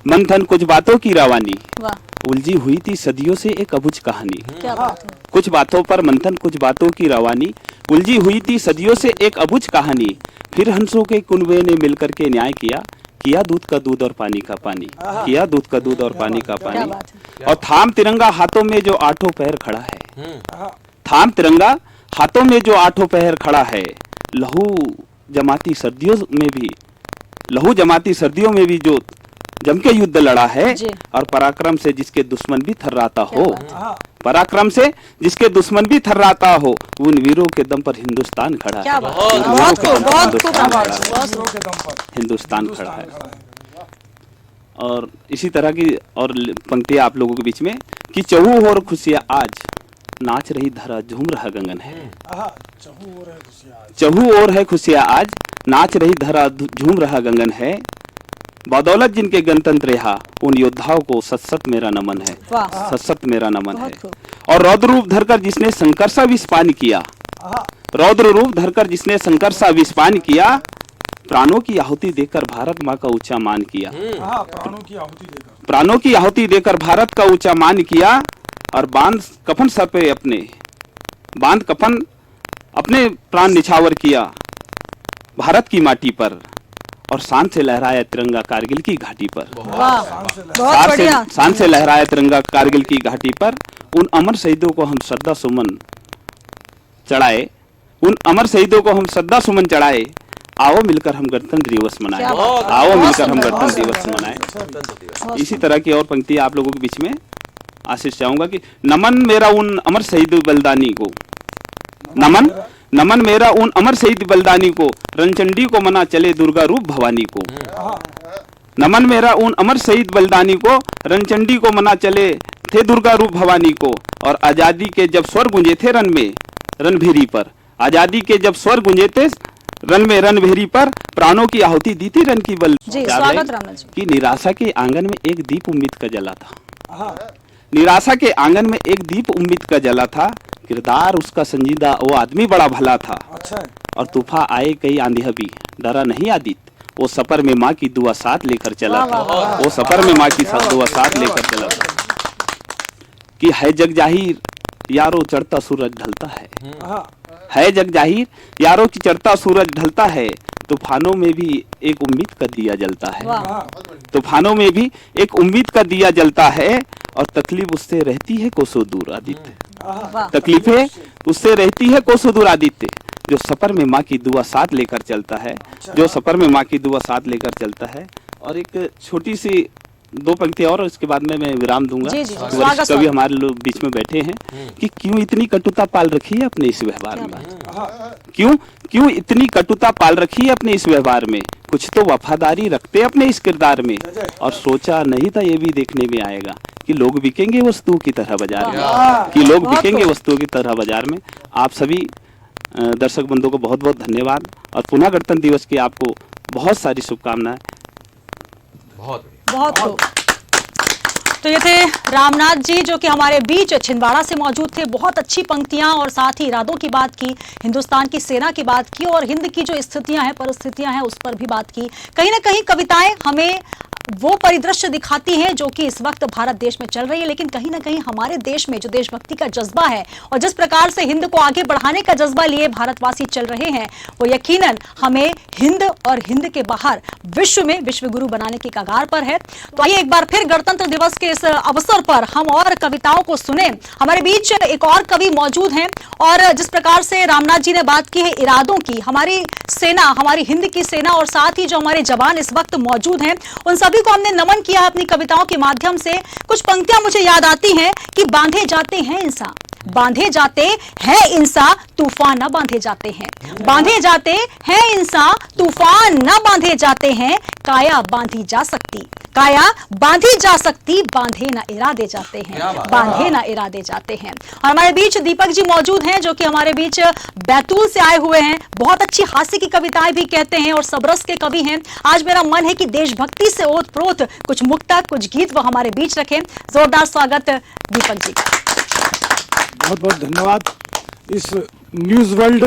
मंथन, कुछ बातों की रवानी, वाह, उलझी हुई थी सदियों से एक अबुझ कहानी। क्या बात है। कुछ बातों पर मंथन, कुछ बातों की रवानी, उलझी हुई थी सदियों से एक अबुझ कहानी। फिर हंसों के कुनबे ने मिलकर के न्याय किया, किया दूध का दूध और पानी का पानी, किया दूध का दूध और पानी का क्या पानी। बात है। और थाम तिरंगा हाथों में जो आठों पैर खड़ा है, थाम तिरंगा हाथों में जो आठों पैर खड़ा है। लहू जमाती सर्दियों में भी, लहू जमाती सर्दियों में भी जो जम के युद्ध लड़ा है, जी। और पराक्रम से जिसके दुश्मन भी थर्राता क्या हो, बात है। पराक्रम से जिसके दुश्मन भी थर्राता हो, उन वीरों के दम पर हिंदुस्तान खड़ा क्या है। बात उन है। वीरों के दम पर बहुत खूब, हिंदुस्तान खड़ा है। बहुत खूब। के दम पर हिंदुस्तान खड़ा है। और इसी तरह की और पंक्तियां आप लोगों के बीच में कि चहु और खुशियां आज नाच रही धरा झूम रहा गगन है। चहु और है खुशियाँ आज। चहु और है खुशियां आज नाच रही धरा झूम रहा गगन है। बदौलत जिनके गणतंत्र रहा उन योद्धाओं को सत सत मेरा नमन है। वाह। सत सत मेरा नमन है। बहुत खूब। और रौद्र रूप धरकर जिसने संकर्षा विस्पान किया, रौद्र रूप धरकर जिसने संकर्षा विस्पान किया, प्राणों की आहुति देकर भारत माँ का ऊंचा मान किया। प्राणों की आहुति देकर। प्राणों की आहुति देकर भारत का ऊंचा मान किया। और बांध कफन सर पे बांध कफन अपने प्राण निछावर किया भारत की माटी पर। और शान से लहराया तिरंगा कारगिल की घाटी पर। वाह, बहुत बढ़िया। शान से लहराया तिरंगा कारगिल की घाटी पर। उन अमर शहीदों को हम श्रद्धा सुमन चढ़ाए, उन अमर शहीदों को हम श्रद्धा सुमन चढ़ाए। आओ मिलकर हम गणतंत्र दिवस मनाएं। क्या बात है। आओ बहुत मिलकर हम सुंदर, गणतंत्र बहुत दिवस सुंदर। मनाएं। इसी तरह की और पंक्ति आप लोगों के बीच में आशीष चाहूंगा कि नमन मेरा उन अमर शहीद बलिदानी को, नमन मेरा उन अमर शहीद बलिदानी को, रणचंडी को मना चले दुर्गा रूप भवानी को। नमन मेरा उन अमर शहीद बलिदानी को, रणचंडी को मना चले थे दुर्गा रूप भवानी को। और आजादी के जब स्वर गूंजे थे रणभेरी पर, आजादी के जब स्वर गूंजे थे रणभेरी पर, प्राणों की आहुति दी थी रण की बल। जी, स्वागत रामनाथ जी। कि निराशा के आंगन में एक दीप उम्मीद का जला था। निराशा के आंगन में एक दीप उम्मीद का जला था। किरदार उसका संजीदा, वो आदमी बड़ा भला था। अच्छा है। और तूफा आए कई आंधियां भी डरा नहीं आदित्य, वो सफर में माँ की दुआ साथ लेकर चला था। वो सफर में माँ की दुआ साथ लेकर चला था। कि है जग जाहिर यारो चढ़ता सूरज ढलता है जग जाहिर यारो की चढ़ता सूरज ढलता है। तूफानों में भी एक उम्मीद का दिया जलता है। तूफानों में भी एक उम्मीद का दिया जलता है। और तकलीफ उससे रहती है कोसों दूर आदित्य, तकलीफें उससे रहती है कोसों दूर आदित्य, जो सफर में माँ की दुआ साथ लेकर चलता है, जो सफर में माँ की दुआ साथ लेकर चलता है। और एक छोटी सी दो पंक्ति और इसके बाद में मैं विराम दूंगा। जी, जी, वरिष्ठ स्वागत, कवि हमारे लोग बीच में बैठे हैं कि क्यों इतनी कटुता पाल रखी है अपने इस व्यवहार में, क्यों इतनी कटुता पाल रखी है अपने इस व्यवहार में। कुछ तो वफादारी रखते अपने इस किरदार में। और सोचा नहीं था ये भी देखने में आएगा कि लोग बिकेंगे वस्तुओं की तरह बाजार में, कि लोग बिकेंगे वस्तुओं की तरह बाजार में। आप सभी दर्शक बंधुओं को बहुत बहुत धन्यवाद और पुनः गणतंत्र दिवस की आपको बहुत सारी शुभकामनाएं। बहुत खूब। तो ये थे रामनाथ जी जो कि हमारे बीच छिंदवाड़ा से मौजूद थे। बहुत अच्छी पंक्तियां और साथ ही इरादों की बात की, हिंदुस्तान की सेना की बात की और हिंद की जो स्थितियां हैं, परिस्थितियां हैं, उस पर भी बात की। कहीं ना कहीं कविताएं हमें वो परिदृश्य दिखाती हैं जो कि इस वक्त भारत देश में चल रही है, लेकिन कहीं ना कहीं हमारे देश में जो देशभक्ति का जज्बा है और जिस प्रकार से हिंद को आगे बढ़ाने का जज्बा लिए भारतवासी चल रहे हैं, वो यकीनन हमें हिंद और हिंद के बाहर विश्व में विश्व गुरु बनाने की कगार पर है। तो आइए एक बार फिर गणतंत्र दिवस के इस अवसर पर हम और कविताओं को सुने। हमारे बीच एक और कवि मौजूद हैं और जिस प्रकार से रामनाथ जी ने बात की है इरादों की, हमारी सेना, हमारी हिंद की सेना और साथ ही जो हमारे जवान इस वक्त मौजूद हैं, उन सभी को हमने नमन किया अपनी कविताओं के माध्यम से। कुछ पंक्तियां मुझे याद आती हैं कि बांधे जाते हैं इंसान, बांधे जाते हैं इंसान, तूफान न बांधे जाते हैं। बांधे जाते हैं इंसान, तूफान न बांधे जाते हैं। काया बांधी जा सकती, काया बांधी जा सकती, बांधे ना इरादे जाते हैं, बांधे ना इरादे जाते हैं। और हमारे बीच दीपक जी मौजूद हैं जो कि हमारे बीच बैतूल से आए हुए हैं। बहुत अच्छी हास्य की कविताएं भी कहते हैं और सबरस के कवि हैं। आज मेरा मन है कि देशभक्ति से ओतप्रोत कुछ मुक्तक, कुछ गीत वो हमारे बीच रखें। जोरदार स्वागत दीपक जी का। बहुत बहुत धन्यवाद। इस न्यूज वर्ल्ड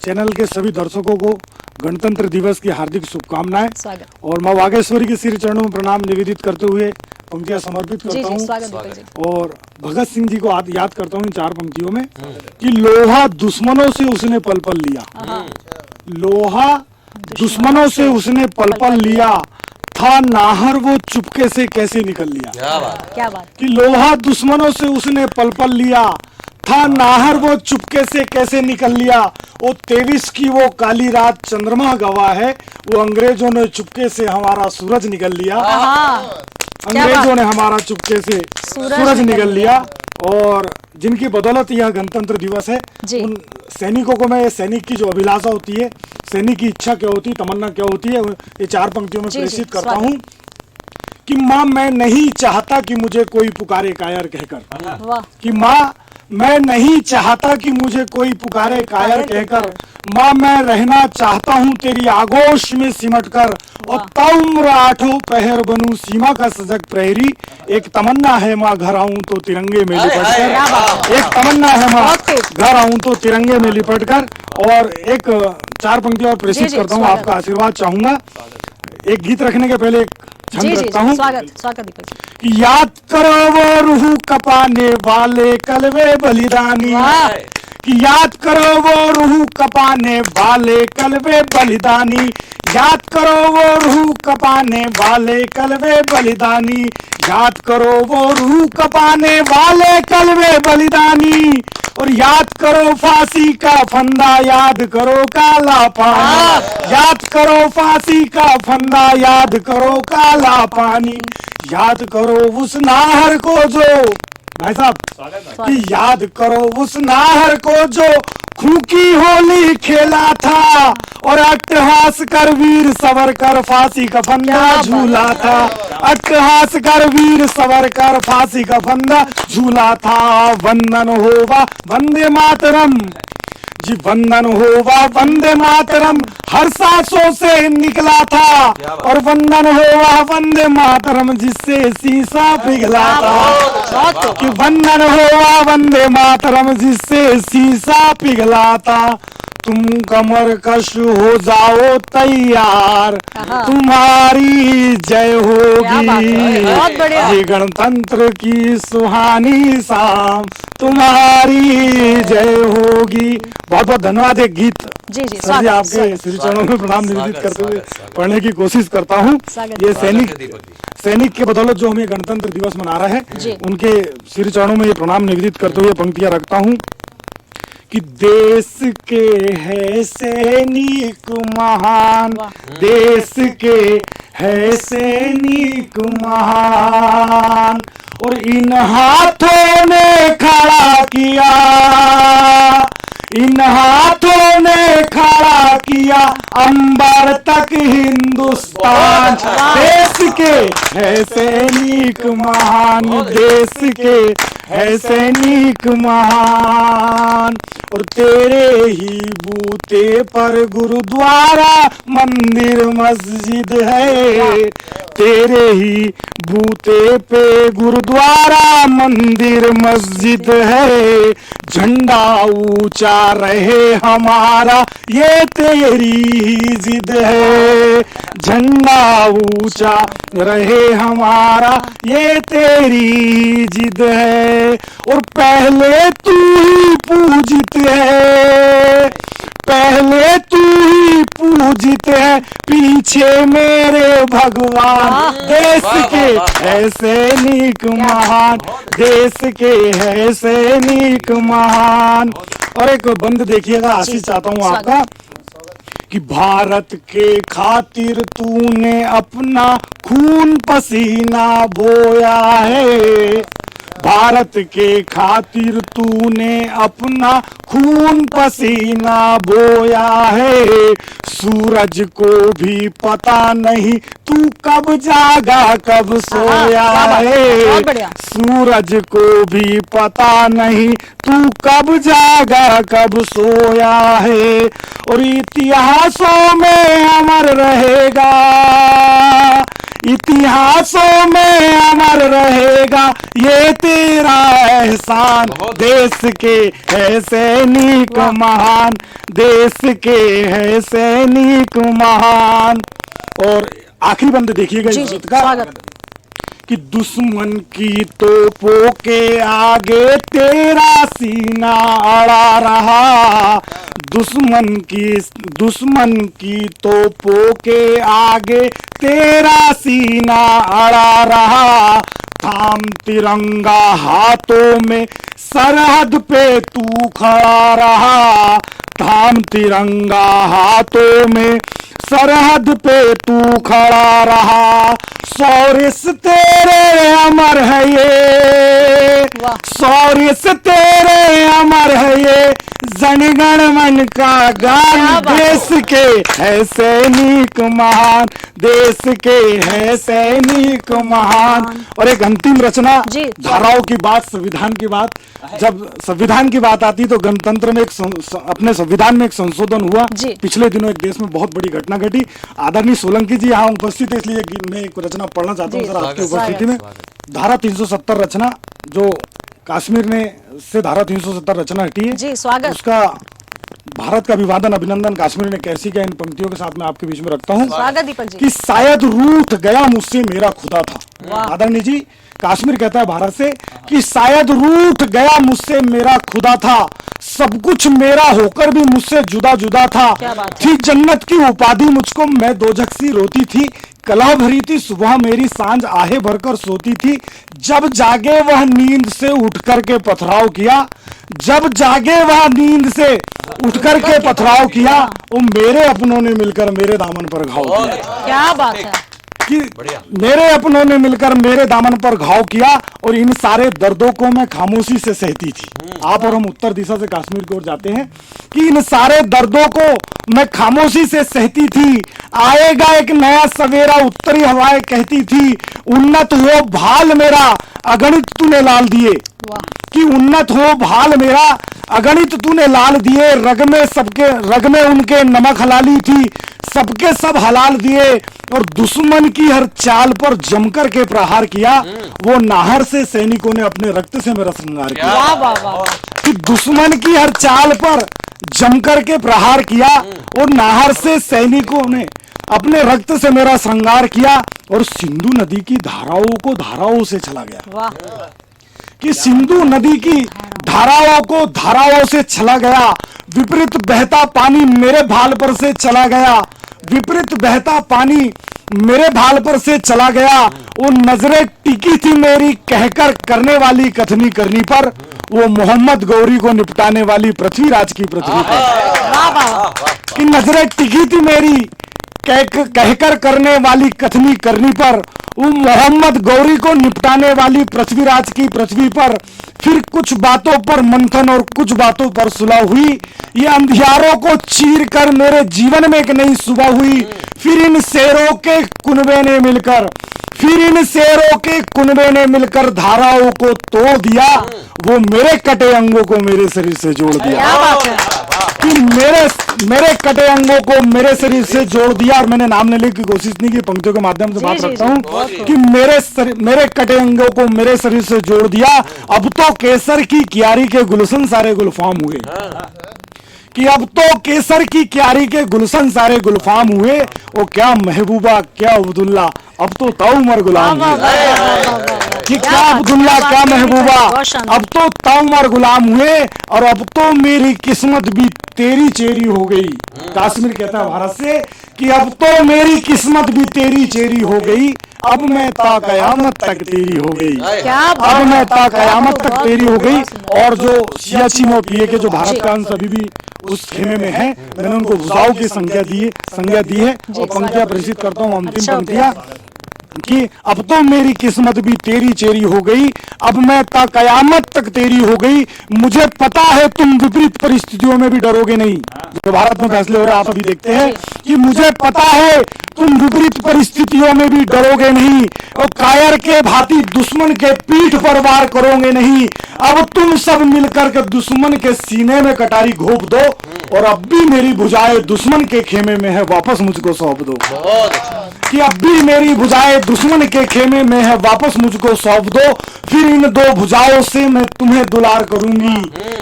चैनल के सभी दर्शकों को गणतंत्र दिवस की हार्दिक शुभकामनाएं। स्वागत। और मां वागेश्वरी के श्री चरणों में प्रणाम निवेदित करते हुए पंक्तियां समर्पित जी करता जी, हूं। स्वागत दीपक जी। और भगत सिंह जी को याद करता हूं इन चार पंक्तियों में कि लोहा दुश्मनों से उसने पल पल लिया, लोहा दुश्मनों से उसने पल पल लिया, था नाहर वो चुपके से कैसे निकल लिया। क्या बात। कि लोहा दुश्मनों से उसने पल पल लिया, था नाहर वो चुपके से कैसे निकल लिया। वो 23 की वो काली रात चंद्रमा गवाह है, वो अंग्रेजों ने चुपके से हमारा सूरज निकल लिया। अंग्रेजों ने हमारा चुपके से सूरज निकल लिया। और जिनकी बदौलत यह गणतंत्र दिवस है, उन सैनिकों को मैं, सैनिक की जो अभिलाषा होती है, सैनिक की इच्छा क्या होती है, तमन्ना क्या होती है, ये चार पंक्तियों में प्रेषित करता हूँ कि माँ मैं नहीं चाहता कि मुझे कोई पुकारे कायर कहकर, वाह कि माँ मैं नहीं चाहता कि मुझे कोई पुकारे कायर कहकर, माँ मैं रहना चाहता हूँ तेरी आगोश में सिमट कर, और तउम्र आठों पहर बनूं सीमा का सजग प्रहरी। एक तमन्ना है माँ घर आऊं तो तिरंगे में लिपट कर, एक तमन्ना है माँ घर आऊं तो तिरंगे में लिपट कर। और एक 4 पंक्ति और प्रेषित जी, करता हूँ, स्वागत। आपका आशीर्वाद चाहूंगा। एक गीत रखने के पहले एक जी छंद जी रखता हूँ। स्वागत स्वागत दीपक जी। याद करो वो रूह कपाने वाले कलवे बलिदानी, वाह कि याद करो वो रूह कपाने वाले कलवे बलिदानी, याद करो वो रूह कपाने वाले कलवे बलिदानी, याद करो वो रूह कपाने वाले कलवे बलिदानी, और याद करो फांसी का फंदा, याद करो काला पानी, याद करो फांसी का फंदा, याद करो काला पानी, याद करो उस नाहर को जो, भाई साहब, कि याद करो उस नाहर को जो खूकी होली खेला था, और अट्टहास कर वीर सवर कर फांसी का फंदा झूला था, अट्टहास कर वीर सवर कर फांसी का फंदा झूला था। वंदन होवा वंदे मातरम जी, वंदन होवा वंदे मातरम हर सांसों से निकला था, और वंदन होवा वंदे मातरम जिससे शीशा पिघला था, कि वंदन होवा वंदे मातरम जिससे शीशा पिघला था। तुम कमर कश हो जाओ तैयार, तुम्हारी जय क्या बात है, बहुत बढ़िया। होगी, ये गणतंत्र की सुहानी शाम, तुम्हारी जय होगी। बहुत बहुत धन्यवाद। एक गीत जी जी सर जी आपके स्वागत श्री चरणों में प्रणाम निवेदित करते हुए पढ़ने की कोशिश करता हूँ। स्वागत। ये सैनिक के बदौलत जो हमें गणतंत्र दिवस मना रहा है, जी। उनके श्री चरणों में ये प्रणाम निवेदित करते हुए पंक्तियां रखता हूँ कि देश के है सैनिक महान, देश के है सैनिक महान, और इन हाथों ने खड़ा किया, इन हाथों ने खड़ा किया अंबर तक हिंदुस्तान। देश के है सैनिक महान, देश के है सैनिक महान, और तेरे ही बूते पर गुरुद्वारा मंदिर मस्जिद है, तेरे ही बूते पे गुरुद्वारा मंदिर मस्जिद है। झंडा ऊंचा रहे हमारा ये तेरी ही जिद है, झंडा ऊंचा रहे हमारा ये तेरी जिद है। और पहले तू ही पूजित है, पहले तू ही पूजित है, पीछे मेरे भगवान। देश के है सैनिक महान, देश के है सैनिक महान। और एक बंद देखिएगा, आशीष चाहता हूँ आपका, कि भारत के खातिर तूने अपना खून पसीना बोया है, भारत के खातिर तूने अपना खून पसीना बोया है। सूरज को भी पता नहीं तू कब जागा कब सोया है, सूरज को भी पता नहीं तू कब जागा कब सोया है। और इतिहासों में अमर रहेगा, इतिहासों में अमर रहेगा ये तेरा एहसान। देश के है सैनिक महान, देश के है सैनिक महान। और आखिरी बंद देखिएगा इस गीत का, कि दुश्मन की तोपों के आगे तेरा सीना अड़ा रहा, दुश्मन की तोपों के आगे तेरा सीना अड़ा रहा। थाम तिरंगा हाथों में सरहद पे तू खड़ा रहा, थाम तिरंगा हाथों में सरहद पे तू खड़ा रहा। शौर्य से तेरे अमर है ये, शौर्य से तेरे अमर है ये जनगण मन का गान। देश के है सैनिक महान, देश के है सैनिक महान। और एक अंतिम रचना, जी। धाराओं की बात, संविधान की बात। जब संविधान की बात आती तो गणतंत्र में अपने संविधान में एक संशोधन हुआ। जी। पिछले दिनों एक देश में बहुत बड़ी घटना घटी। आदरणीय सोलंकी जी यहाँ उपस्थित है, इसलिए मैं एक रचना पढ़ना चाहता हूँ जी। सर आपकी उपस्थिति में। धारा 370 रचना जो कश्मीर ने से धारा 370 रचना हटी है, जी, स्वागत। उसका भारत का अभिवादन अभिनंदन कश्मीर ने कैसी किया, इन पंक्तियों के साथ मैं आपके बीच में रखता हूँ स्वागत दीपक जी। कि शायद रूठ गया मुझसे मेरा खुदा था। आदरणीय जी, कश्मीर कहता है भारत से कि शायद रूठ गया मुझसे मेरा खुदा था, सब कुछ मेरा होकर भी मुझसे जुदा जुदा था। क्या बात थी जन्नत की उपाधि मुझको, मैं दोजख सी रोती थी, कला भरी थी सुबह मेरी, सांझ आहे भरकर सोती थी, जब जागे वह नींद से उठ करके पथराव किया, जब जागे वह नींद से उठ करके पथराव किया, वो मेरे अपनों ने मिलकर मेरे दामन पर घाव किया। क्या बात है। कि मेरे अपनों ने मिलकर मेरे दामन पर घाव किया और इन सारे दर्दों को मैं खामोशी से सहती थी। आप और हम उत्तर दिशा से कश्मीर की ओर जाते हैं कि इन सारे दर्दों को मैं खामोशी से सहती थी। आएगा एक नया सवेरा, उत्तरी हवाएं कहती थी, उन्नत हो भाल मेरा अगणित तूने लाल दिए। कि उन्नत हो भाल मेरा अगणित तूने लाल दिए, रग में उनके नमक हलाली थी, सबके सब हलाल दिए और दुश्मन की हर चाल पर जमकर के प्रहार किया। वो नाहर से सैनिकों ने अपने रक्त से मेरा श्रृंगार किया। वाह वाह वाह। कि दुश्मन की हर चाल पर जमकर के प्रहार किया और नाहर से सैनिकों ने अपने रक्त से मेरा श्रृंगार किया और सिंधु नदी की धाराओं को धाराओं से चला गया। वाह। कि सिंधु नदी की धाराओं को धाराओं से चला गया, विपरीत बहता पानी मेरे भाल पर से चला गया, विपरीत बहता पानी मेरे भाल पर से चला गया। वो नजरें टिकी थी मेरी कहकर करने वाली कथनी करनी पर, वो मोहम्मद गौरी को निपटाने वाली पृथ्वीराज की पृथ्वी पर। वाह वाह। कि नजरें टिकी थी मेरी कहकर करने वाली कथनी करनी पर, वो मोहम्मद गौरी को निपटाने वाली पृथ्वीराज की पृथ्वी पर। फिर कुछ बातों पर मंथन और कुछ बातों पर सुलह हुई, ये अंधियारों को चीर कर मेरे जीवन में एक नई सुबह हुई। फिर इन शेरों के कुनबे ने मिलकर, फिर इन शेरों के कुनबे ने मिलकर धाराओं को तोड़ दिया, वो मेरे कटे अंगों को मेरे शरीर से जोड़ दिया। क्या बात है। कि मेरे कटे अंगों को मेरे शरीर से जोड़ दिया। और मैंने नाम लेने की कोशिश नहीं की, पंक्तियों के माध्यम से बात जी, रखता हूँ कि मेरे कटे अंगों को मेरे शरीर से जोड़ दिया। अब तो केसर की क्यारी के गुलशन सारे गुलफाम हुए। कि अब तो केसर की क्यारी के गुलशन सारे गुलफाम हुए। ओ क्या महबूबा क्या अब्दुल्ला, अब तो ताउमर गुलाम हुए। कि क्या अब्दुल्ला क्या महबूबा, अब तो ताउमर गुलाम हुए और अब तो मेरी किस्मत भी तेरी चेरी हो गई। कश्मीर कहता है भारत से कि अब तो मेरी किस्मत भी तेरी चेरी हो गई, अब मैं ता कयामत तक तेरी हो गई। अब मैं ता कयामत तक तेरी हो गई। और जो सियाचिन और पीए के जो भारत का अंश अभी भी उस खेमे में है, मैंने उनको भुजाओं की संज्ञा दी है और पंक्तियां प्रेषित करता हूँ। अंतिम पंक्तियां कि अब तो मेरी किस्मत भी तेरी चेरी हो गई, अब मैं ता कयामत तक तेरी हो गई। मुझे पता है तुम विपरीत परिस्थितियों में भी डरोगे नहीं। जो भारत में फैसले हो रहे आप अभी देखते हैं कि मुझे पता है तुम विपरीत परिस्थितियों में भी डरोगे नहीं और कायर के भांति दुश्मन के पीठ पर वार करोगे नहीं। अब तुम सब मिलकर के दुश्मन के सीने में कटारी घोंप दो और अब भी मेरी भुजाएं दुश्मन के खेमे में है, वापस मुझको सौंप दो। कि अब भी मेरी भुजाएं दुश्मन के खेमे में है, वापस मुझको सौंप दो। फिर इन दो भुजाओं से मैं तुम्हें दुलार करूंगी,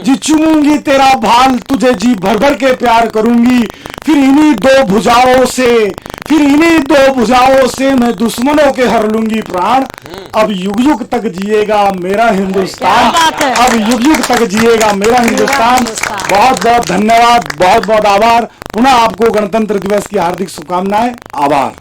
जी चूमूंगी तेरा भाल, तुझे जी भर भर के प्यार करूंगी। फिर इन्हीं दो भुजाओं से मैं दुश्मनों के हर लूंगी प्राण। अब युग युग तक जिएगा मेरा हिंदुस्तान, अब युग युग तक जिएगा मेरा हिंदुस्तान। बहुत बहुत धन्यवाद, बहुत बहुत आभार। पुनः आपको गणतंत्र दिवस की हार्दिक शुभकामनाएं। आभार।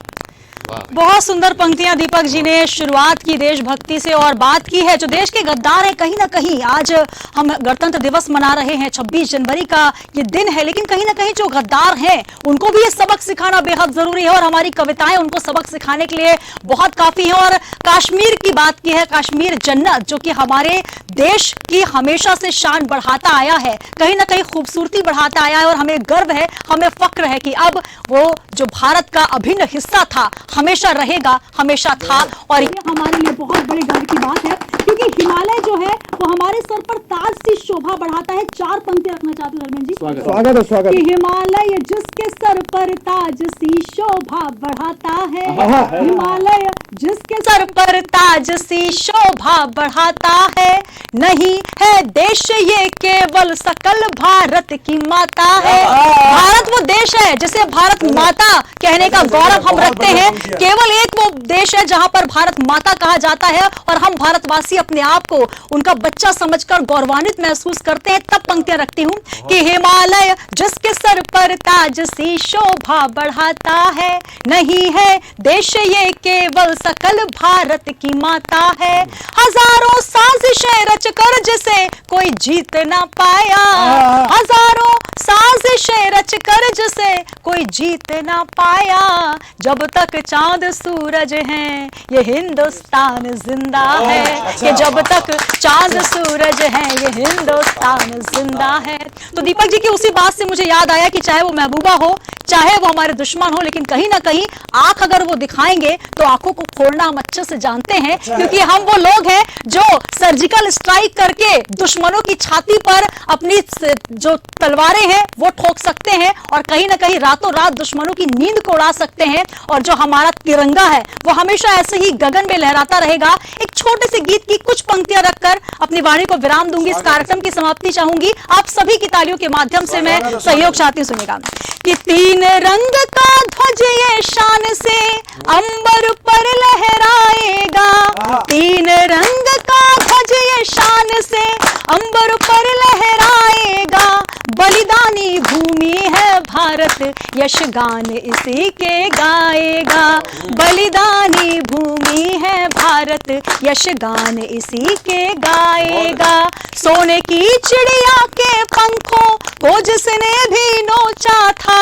बहुत सुंदर पंक्तियां दीपक जी ने शुरुआत की देशभक्ति से और बात की है जो देश के गद्दार हैं। कहीं ना कहीं आज हम गणतंत्र दिवस मना रहे हैं, 26 जनवरी का ये दिन है, लेकिन कहीं ना कहीं जो गद्दार हैं उनको भी ये सबक सिखाना बेहद जरूरी है और हमारी कविताएं उनको सबक सिखाने के लिए बहुत काफी है। और कश्मीर की बात की है, कश्मीर जन्नत जो कि हमारे देश की हमेशा से शान बढ़ाता आया है, कहीं ना कहीं खूबसूरती बढ़ाता आया है और हमें गर्व है, हमें फक्र है कि अब वो जो भारत का अभिन्न हिस्सा था, हमेशा रहेगा, हमेशा था। और ये हमारे लिए बहुत बड़े गर्व की बात है क्योंकि हिमालय जो है वो हमारे सर पर ताज सी शोभा बढ़ाता है। 4 पंक्ति रखना चाहती हूँ धर्मेंद्र जी। स्वागत है, स्वागत। कि हिमालय जिसके सर पर ताज सी शोभा बढ़ाता है, हिमालय जिसके सर पर ताज सी शोभा बढ़ाता है, नहीं है देश ये केवल सकल भारत की माता है। भारत वो देश है जिसे भारत माता कहने का गौरव हम रखते हैं। केवल एक वो देश है जहां पर भारत माता कहा जाता है और हम भारतवासी अपने आप को उनका बच्चा समझकर गौरवान्वित महसूस करते हैं। तब पंक्तियां रखती हूं कि हिमालय जिसके सर पर ताज सी शोभा बढ़ाता है, नहीं है देश ये केवल सकल भारत की माता है। हजारों साजिशें रचकर जिसे कोई जीत ना पाया, हजारों साजिशें रचकर जिसे कोई जीत ना पाया, जब तक चांद सूरज हैं ये हिंदुस्तान जिंदा है, कि जब तक चांद सूरज हैं ये हिंदुस्तान जिंदा है। तो दीपक जी की उसी बात से मुझे याद आया कि चाहे वो महबूबा हो, चाहे वो हमारे दुश्मन हो, लेकिन कहीं ना कहीं आंख अगर वो दिखाएंगे तो आंखों को फोड़ना हम अच्छे से जानते हैं, क्योंकि हम वो लोग हैं जो सर्जिकल स्ट्राइक करके दुश्मनों की छाती पर अपनी जो तलवारें हैं वो ठोक सकते हैं और कहीं ना कहीं रातों रात दुश्मनों की नींद को उड़ा सकते हैं। और जो हमारा तिरंगा है वो हमेशा ऐसे ही गगन में लहराता रहेगा। एक छोटे से गीत की कुछ पंक्तियां रखकर अपनी वाणी को विराम दूंगी, इस कार्यक्रम की समाप्ति चाहूंगी। आप सभी की तालियों के माध्यम से मैं सहयोग चाहती हूँ, सुनिएगा। कि 3 रंग का ध्वज ये शान से अंबर पर लहराएगा, 3 रंग का ध्वज ये शान से अंबर पर लहराएगा, बलिदानी भूमि है भारत यश गान इसी के गाएगा, बलिदानी भूमि है भारत यश गान इसी के गाएगा। सोने की चिड़िया के पंखों को जिसने भी नोचा था,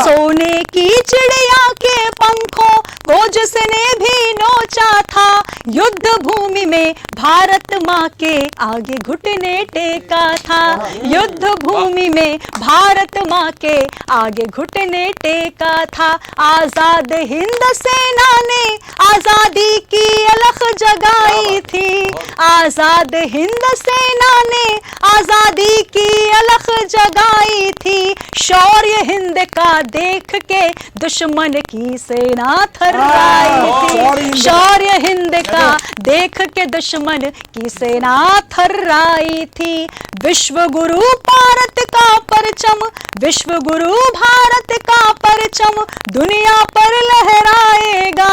सोने की चिड़िया के पंखों को जिसने भी नोचा था, युद्ध भूमि में भारत माँ के आगे घुटने टेका था, युद्ध भूमि में भारत माँ के आगे घुटने टेका था। आजाद हिंद सेना ने आजादी की अलख जगाई थी, आजाद हिंद सेना ने आजादी की अलख जगाई थी, शौर्य हिंद का देख के दुश्मन की सेना थर्राई थी, शौर्य हिंद का देख के दुश्मन की सेना थर्राई थी। विश्व गुरु भारत का परचम, विश्व गुरु भारत का परचम दुनिया पर लहराएगा,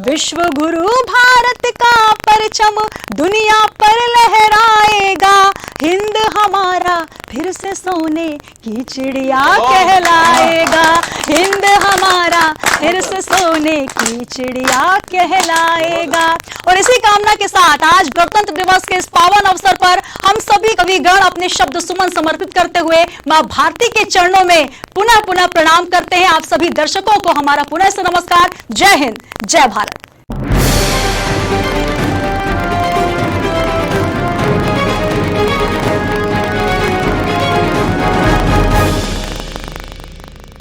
विश्व गुरु भारत का परचम दुनिया पर लहराएगा, हिंद हमारा फिर से सोने की चिड़िया कहलाएगा, हिंद हमारा फिर से सोने की चिड़िया कहलाएगा। और इसी कामना के साथ आज गणतंत्र दिवस के इस पावन अवसर पर हम सभी कविगण अपने शब्द सुमन समर्पित करते हुए मां भारती के चरणों में पुनः पुनः प्रणाम करते हैं। आप सभी दर्शकों को हमारा पुनः से नमस्कार। जय हिंद, जय भारत।